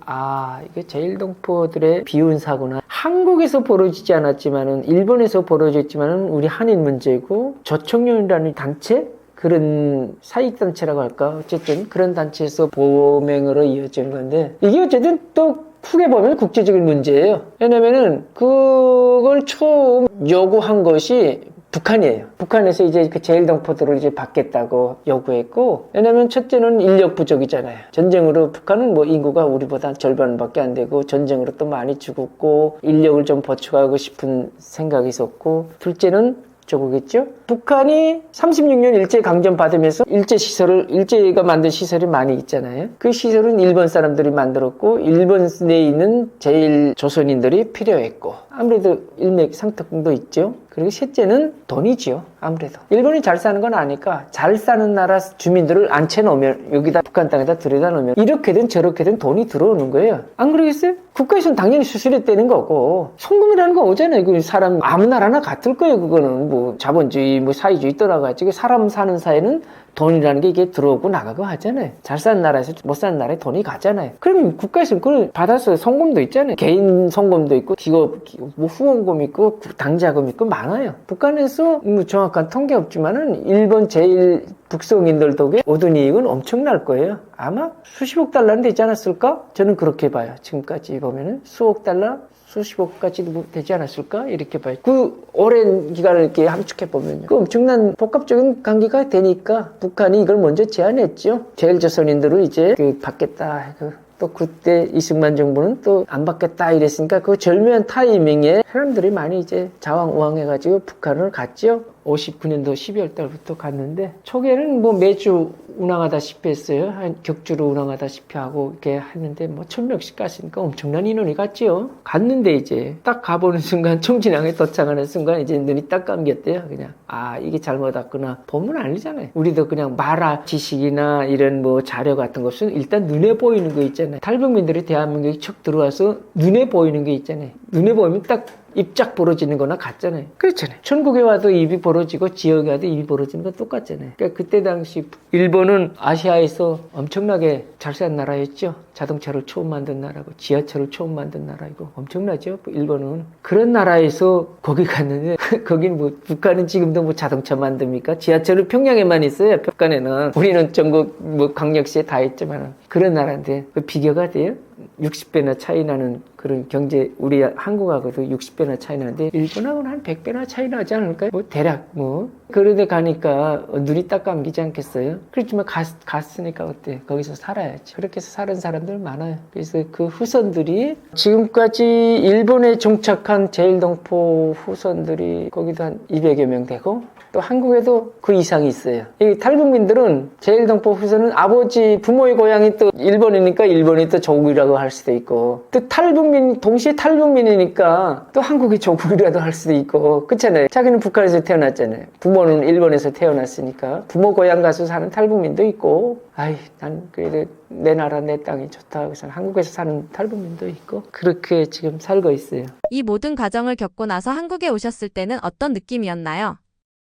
이게 제일동포들의 비운 사고나 한국에서 벌어지지 않았지만은 일본에서 벌어졌지만은 우리 한인 문제고, 조청년이라는 단체, 그런 사익단체라고 할까? 어쨌든 그런 단체에서 범행으로 이어진 건데, 이게 어쨌든 또 크게 보면 국제적인 문제예요. 왜냐면은 그걸 처음 요구한 것이 북한이에요. 북한에서 이제 그 제일동포들을 이제 받겠다고 요구했고, 왜냐면 첫째는 인력 부족이잖아요. 전쟁으로 북한은 뭐 인구가 우리보다 절반밖에 안 되고 전쟁으로 또 많이 죽었고 인력을 좀 보충하고 싶은 생각이 있었고, 둘째는 저거겠죠? 북한이 36년 일제 강점 받으면서 일제가 만든 시설이 많이 있잖아요. 그 시설은 일본 사람들이 만들었고 일본 내에 있는 제일 조선인들이 필요했고, 아무래도 일맥상통도 있죠. 그리고 셋째는 돈이지요. 아무래도 일본이 잘 사는 건 아니까 잘 사는 나라 주민들을 앉혀놓으면, 여기다 북한 땅에다 들여다 놓으면 이렇게든 저렇게든 돈이 들어오는 거예요. 안 그러겠어요? 국가에서는 당연히 수수료떼는 거고, 송금이라는 거 오잖아요. 그 사람 아무 나라나 같을 거예요. 그거는 뭐 자본주의 뭐 사회주의 떠나가지고 사람 사는 사회는 돈이라는 게 이게 들어오고 나가고 하잖아요. 잘 사는 나라에서 못 사는 나라에 돈이 가잖아요. 그럼 국가에서 그걸 받아서 송금도 있잖아요. 개인 송금도 있고 기업 뭐 후원금 있고 당자금 있고 많아요. 북한에서 뭐 정확한 통계 없지만은 일본 제일 북송인들 덕에 얻은 이익은 엄청날 거예요. 아마 수십억 달러는 되지 않았을까? 저는 그렇게 봐요. 지금까지 보면은 수억 달러, 수십억까지도 되지 않았을까? 이렇게 봐요. 그 오랜 기간을 이렇게 함축해 보면요. 그 엄청난 복합적인 관계가 되니까 북한이 이걸 먼저 제안했죠. 제일조선인들을 이제 받겠다. 또 그때 이승만 정부는 또 안 받겠다 이랬으니까 그 절묘한 타이밍에 사람들이 많이 이제 자왕우왕해가지고 북한을 갔죠. 59년도 12월 달부터 갔는데 초기에는 뭐 매주 운항하다시피 했어요. 한 격주로 운항하다시피 하고 이렇게 했는데 뭐 1000명씩 갔으니까 엄청난 인원이 갔지요. 갔는데 이제 딱 가보는 순간 청진항에 도착하는 순간 이제 눈이 딱 감겼대요. 그냥 아 이게 잘못 왔구나. 보면 알잖아요. 우리도 그냥 말아 지식이나 이런 뭐 자료 같은 것은 일단 눈에 보이는 거 있잖아요. 탈북민들이 대한민국에 척 들어와서 눈에 보이는 게 있잖아요. 눈에 보이면 딱 입짝 벌어지는 거나 같잖아요. 그렇잖아요. 천국에 와도 입이 벌어지고 지역에 와도 입이 벌어지는 건 똑같잖아요. 그러니까 그때 당시 일본은 아시아에서 엄청나게 잘 사는 나라였죠. 자동차를 처음 만든 나라고 지하철을 처음 만든 나라이고 엄청나죠. 일본은 그런 나라에서 거기 갔는데 거긴 뭐 북한은 지금도 뭐 자동차 만듭니까? 지하철은 평양에만 있어요. 북한에는 우리는 전국 뭐 광역시에 다 있지만 그런 나라인데 그 비교가 돼요? 60배나 차이 나는 그런 경제 우리 한국하고도 60배나 차이 나는데 일본하고는 한 100배나 차이 나지 않을까요? 뭐 대략 뭐 그런데 가니까 눈이 딱 감기지 않겠어요? 그렇지만 갔으니까 어때? 거기서 살아야지. 그렇게 해서 사는 사람들 많아요. 그래서 그 후손들이 지금까지 일본에 정착한 제일동포 후손들이 거기도 한 200여 명 되고 또 한국에도 그 이상이 있어요. 이 탈북민들은 제일동포 후손은 아버지 부모의 고향이 또 일본이니까 일본이 또 조국이라고 할 수도 있고 또 탈북민 동시에 탈북민이니까 또 한국이 조국이라도 할 수도 있고 그렇잖아요. 자기는 북한에서 태어났잖아요. 부모는 일본에서 태어났으니까 부모 고향 가서 사는 탈북민도 있고 아이 난 그래도 내 나라 내 땅이 좋다 그래서 한국에서 사는 탈북민도 있고 그렇게 지금 살고 있어요. 이 모든 과정을 겪고 나서 한국에 오셨을 때는 어떤 느낌이었나요?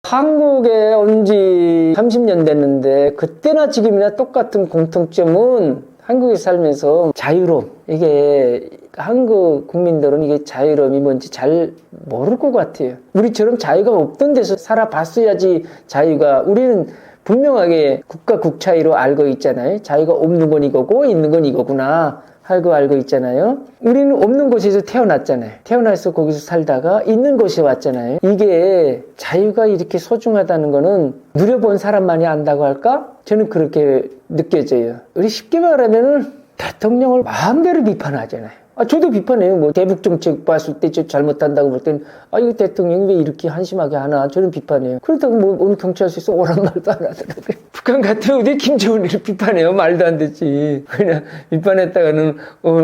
한국에 온 지 30년 됐는데 그때나 지금이나 똑같은 공통점은 한국에 살면서 자유로움. 이게 한국 국민들은 이게 자유로움이 뭔지 잘 모를 것 같아요. 우리처럼 자유가 없던 데서 살아봤어야지 자유가 우리는 분명하게 국가 국 차이로 알고 있잖아요. 자유가 없는 건 이거고 있는 건 이거구나. 하고 알고 있잖아요. 우리는 없는 곳에서 태어났잖아요. 태어나서 거기서 살다가 있는 곳에 왔잖아요. 이게 자유가 이렇게 소중하다는 거는 누려본 사람만이 안다고 할까? 저는 그렇게 느껴져요. 우리 쉽게 말하면은 대통령을 마음대로 비판하잖아요. 저도 비판해요. 뭐 대북 정책 봤을 때 저 잘못한다고 볼 때는 이거 대통령이 왜 이렇게 한심하게 하나 저는 비판해요. 그렇다고 뭐 오늘 경찰서에서 오란 말도 안 하더라고요. 북한 같으면 어디 김정은이를 비판해요. 말도 안 되지. 그냥 비판했다가는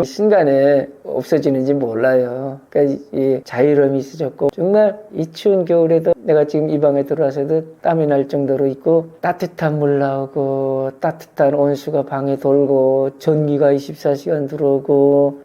순간에 없어지는지 몰라요. 그러니까 이 자유로움이 있어졌고 정말 이 추운 겨울에도 내가 지금 이 방에 들어와서도 땀이 날 정도로 있고 따뜻한 물 나오고 따뜻한 온수가 방에 돌고 전기가 24시간 들어오고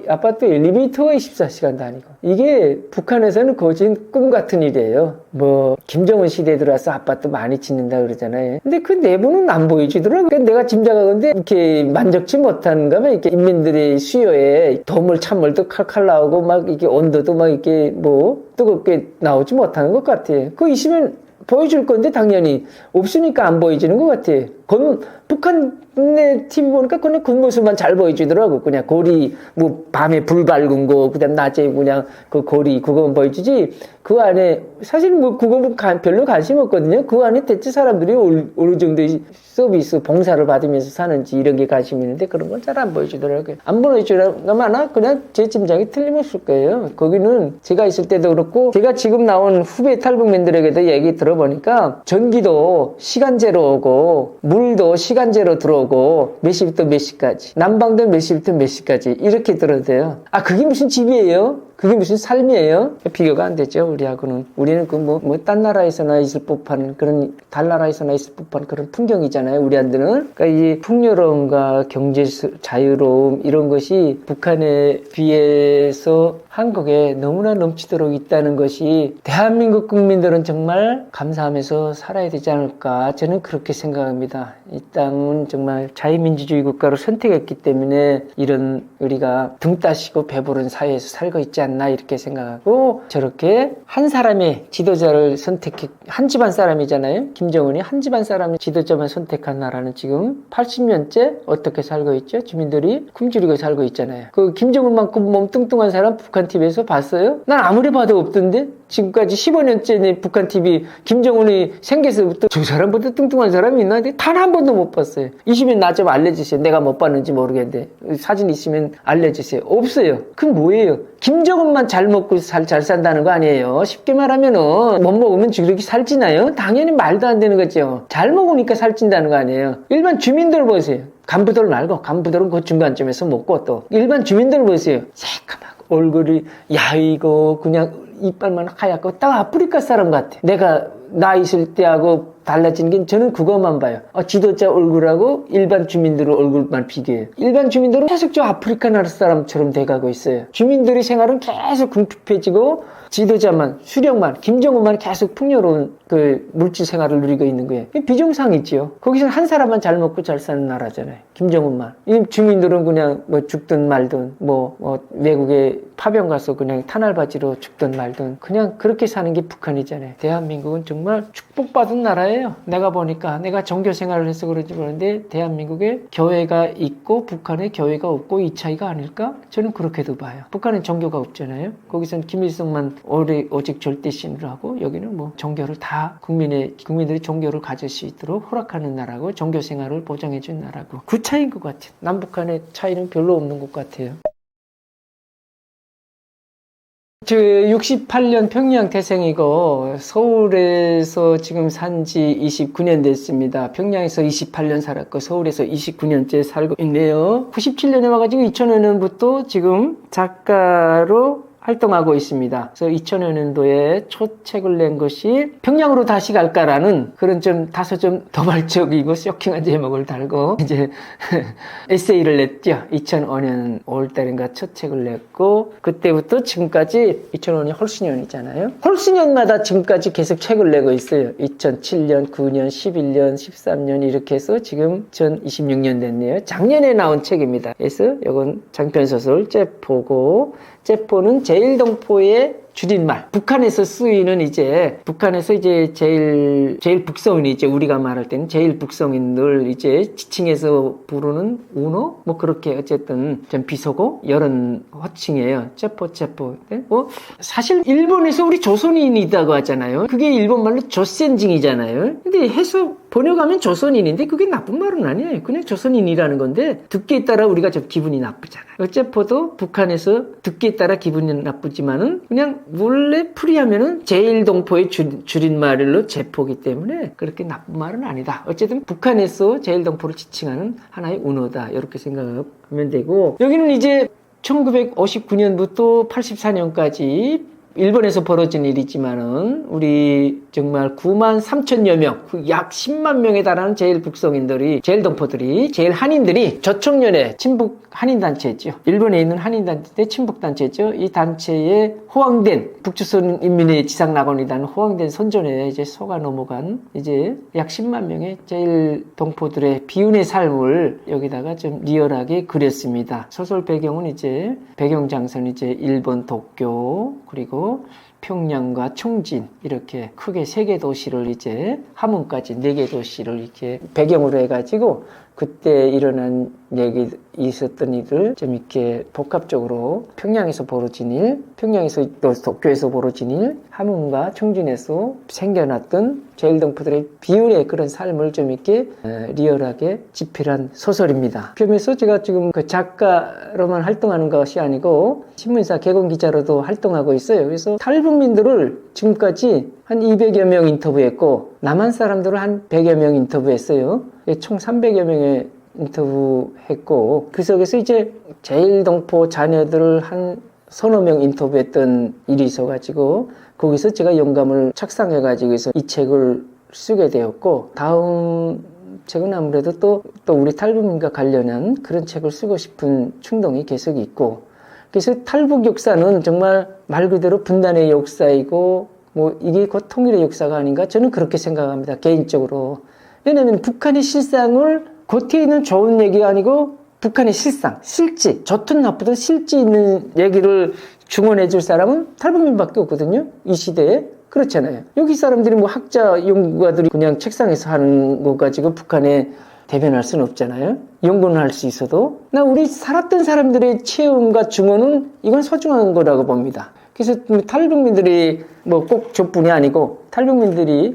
아파트 엘리베이터가 24시간 다니고 이게 북한에서는 거진 꿈 같은 일이에요. 뭐 김정은 시대에 들어와서 아파트 많이 짓는다 그러잖아요. 근데 그 내부는 안 보여주더라고요. 그러니까 내가 짐작하건데 이렇게 만족치 못하는가 면 이렇게 인민들의 수요에 더물 찬물도 칼칼 나오고 막 이게 온도도 막 이렇게 뭐 뜨겁게 나오지 못하는 것 같아요. 그거 있으면 보여줄 건데 당연히 없으니까 안 보여주는 것 같아요. 북한의 TV 보니까 그냥 겉모습만 잘 보여주더라고. 그냥 고리, 뭐, 밤에 불 밝은 거, 그 다음 낮에 그냥 그 고리, 그거만 보여주지. 그 안에, 사실 뭐, 그거 별로 관심 없거든요. 그 안에 대체 사람들이 어느 정도의 서비스, 봉사를 받으면서 사는지 이런 게 관심이 있는데 그런 건 잘 안 보여주더라고요. 안 보여주거나 그냥 제 짐작이 틀림없을 거예요. 거기는 제가 있을 때도 그렇고, 제가 지금 나온 후배 탈북민들에게도 얘기 들어보니까 전기도 시간제로 오고, 물도 시간제로 들어오고 몇 시부터 몇 시까지 난방도 몇 시부터 몇 시까지 이렇게 들어도 돼요. 그게 무슨 집이에요? 그게 무슨 삶이에요? 비교가 안 되죠, 우리하고는. 우리는 딴 나라에서나 있을 법한 그런, 달나라에서나 있을 법한 그런 풍경이잖아요, 우리한테는. 그러니까 이 풍요로움과 경제 자유로움, 이런 것이 북한에 비해서 한국에 너무나 넘치도록 있다는 것이 대한민국 국민들은 정말 감사하면서 살아야 되지 않을까, 저는 그렇게 생각합니다. 이 땅은 정말 자유민주주의 국가로 선택했기 때문에 이런 우리가 등 따시고 배부른 사회에서 살고 있지 않나, 이렇게 생각하고, 저렇게 한 사람의 지도자를 한 집안 사람이잖아요. 김정은이 한 집안 사람의 지도자만 선택한 나라는 지금 80년째 어떻게 살고 있죠? 주민들이 굶주리고 살고 있잖아요. 그 김정은만큼 몸 뚱뚱한 사람 북한 TV에서 봤어요? 난 아무리 봐도 없던데? 지금까지 15년째 북한 TV 김정은이 생겨서부터 저 사람보다 뚱뚱한 사람이 있나? 단 한 번도 못 봤어요. 있으면 나 좀 알려주세요. 내가 못 봤는지 모르겠는데 사진 있으면 알려주세요. 없어요. 그건 뭐예요? 김정은만 잘 먹고 잘 산다는 거 아니에요. 쉽게 말하면은 못 먹으면 저렇게 살찌나요? 당연히 말도 안 되는 거죠. 잘 먹으니까 살찐다는 거 아니에요. 일반 주민들 보세요. 간부들 말고, 간부들은 그 중간쯤에서 먹고, 또 일반 주민들 보세요. 새까맣고 얼굴이 야위고 그냥 이빨만 하얗고 딱 아프리카 사람 같아. 내가 나 있을 때하고 달라지는 게 저는 그것만 봐요. 지도자 얼굴하고 일반 주민들의 얼굴만 비교해요. 일반 주민들은 계속 저 아프리카 나라 사람처럼 돼가고 있어요. 주민들의 생활은 계속 궁핍해지고 지도자만, 수령만, 김정은만 계속 풍요로운 그 물질 생활을 누리고 있는 거예요. 비정상이지요. 거기서는 한 사람만 잘 먹고 잘 사는 나라잖아요. 김정은만. 이 주민들은 그냥 뭐 죽든 말든 외국에 파병 가서 그냥 탄알바지로 죽든 말든 그냥 그렇게 사는 게 북한이잖아요. 대한민국은 정말 축복받은 나라예요. 내가 보니까 내가 종교 생활을 해서 그런지 모르는데 대한민국에 교회가 있고 북한에 교회가 없고 이 차이가 아닐까? 저는 그렇게도 봐요. 북한은 종교가 없잖아요. 거기서는 김일성만 오직 절대신으로 하고 여기는 뭐 종교를 다 국민들이 종교를 가질 수 있도록 허락하는 나라고 종교 생활을 보장해 준 나라고 그 차이인 것 같아요. 남북한의 차이는 별로 없는 것 같아요. 저 68년 평양 태생이고 서울에서 지금 산지 29년 됐습니다. 평양에서 28년 살았고 서울에서 29년째 살고 있네요. 97년에 와가지고 2000년부터 지금 작가로 활동하고 있습니다. 그래서 2000년도에 첫 책을 낸 것이 평양으로 다시 갈까라는 그런 좀 다소 좀 도발적이고 쇼킹한 제목을 달고 이제 에세이를 냈죠. 2005년 5월달인가 첫 책을 냈고 그때부터 지금까지 2005년이 홀수년이잖아요. 홀수년마다 지금까지 계속 책을 내고 있어요. 2007년, 9년, 11년, 13년 이렇게 해서 지금 2026년 됐네요. 작년에 나온 책입니다. 그래서 이건 장편소설 째포고 째포는 제일동포의 줄임말. 북한에서 쓰이는 북한에서 제일 북성인 우리가 말할 때는 제일 북성인들 지칭해서 부르는 운어? 그렇게 어쨌든 좀 비속어? 이런 호칭이에요. 째포. 사실 일본에서 우리 조선인이라고 하잖아요. 그게 일본말로 조센징이잖아요. 근데 번역하면 조선인인데 그게 나쁜 말은 아니에요. 그냥 조선인이라는 건데 듣기에 따라 우리가 좀 기분이 나쁘잖아요. 째포도 북한에서 듣기에 따라 기분이 나쁘지만은 그냥 원래 풀이하면은 제일동포의 줄임말로 제포기 때문에 그렇게 나쁜 말은 아니다. 어쨌든 북한에서 제일동포를 지칭하는 하나의 운어다. 이렇게 생각하면 되고 여기는 1959년부터 84년까지 일본에서 벌어진 일이지만은 우리 정말 9만 3천여 명, 약 10만 명에 달하는 제일 북성인들이, 제일 동포들이, 제일 한인들이 저청년에 친북 한인단체죠. 일본에 있는 한인단체 친북단체죠. 이 단체에 호황된 북조선 인민의 지상낙원이라는 호황된 선전에 속아 넘어간 약 10만 명의 제일 동포들의 비운의 삶을 여기다가 좀 리얼하게 그렸습니다. 소설 배경은 배경 장소는 일본 도쿄 그리고 평양과 총진 이렇게 크게 3개 도시를 함흥까지 4개 도시를 이렇게 배경으로 해가지고 그때 일어난 있었던 일을 좀 이렇게 복합적으로 평양에서 벌어진 일, 평양에서 또 도쿄에서 벌어진 일, 함흥과 청진에서 생겨났던 제일동포들의 비율의 그런 삶을 좀 이렇게 리얼하게 집필한 소설입니다. 그러면서 제가 지금 그 작가로만 활동하는 것이 아니고 신문사 개공기자로도 활동하고 있어요. 그래서 탈북민들을 지금까지 한 200여 명 인터뷰했고 남한 사람들을 한 100여 명 인터뷰했어요. 총 300여 명의 인터뷰했고 그 속에서 제일동포 자녀들을 한 서너 명 인터뷰했던 일이 있어가지고 거기서 제가 영감을 착상해가지고 이 책을 쓰게 되었고, 다음 책은 아무래도 또 우리 탈북민과 관련한 그런 책을 쓰고 싶은 충동이 계속 있고, 그래서 탈북 역사는 정말 말 그대로 분단의 역사이고 뭐 이게 곧 통일의 역사가 아닌가, 저는 그렇게 생각합니다, 개인적으로. 왜냐하면 북한의 실상을 겉에 있는 좋은 얘기가 아니고 북한의 실상, 실지, 좋든 나쁘든 실지 있는 얘기를 증언해 줄 사람은 탈북민밖에 없거든요, 이 시대에. 그렇잖아요. 여기 사람들이 뭐 학자, 연구가들이 그냥 책상에서 하는 거 가지고 북한에 대변할 수는 없잖아요. 연구는 할 수 있어도. 우리 살았던 사람들의 체험과 증언은 이건 소중한 거라고 봅니다. 그래서 탈북민들이 뭐 꼭 저뿐이 아니고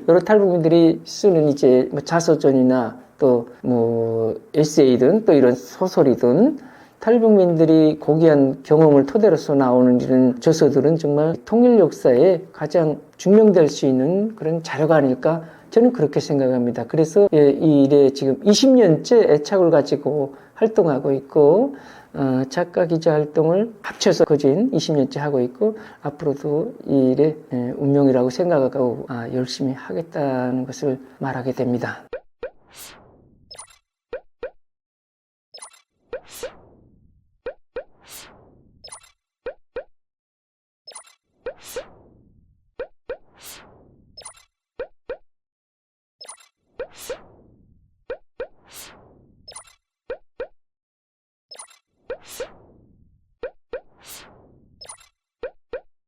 여러 탈북민들이 쓰는 이제 뭐 자서전이나 또 뭐 에세이든 또 이런 소설이든 탈북민들이 고귀한 경험을 토대로서 나오는 이런 저서들은 정말 통일 역사에 가장 증명될 수 있는 그런 자료가 아닐까, 저는 그렇게 생각합니다. 그래서 이 일에 지금 20년째 애착을 가지고 활동하고 있고, 작가 기자 활동을 합쳐서 거진 20년째 하고 있고, 앞으로도 이 일에 운명이라고 생각하고 열심히 하겠다는 것을 말하게 됩니다.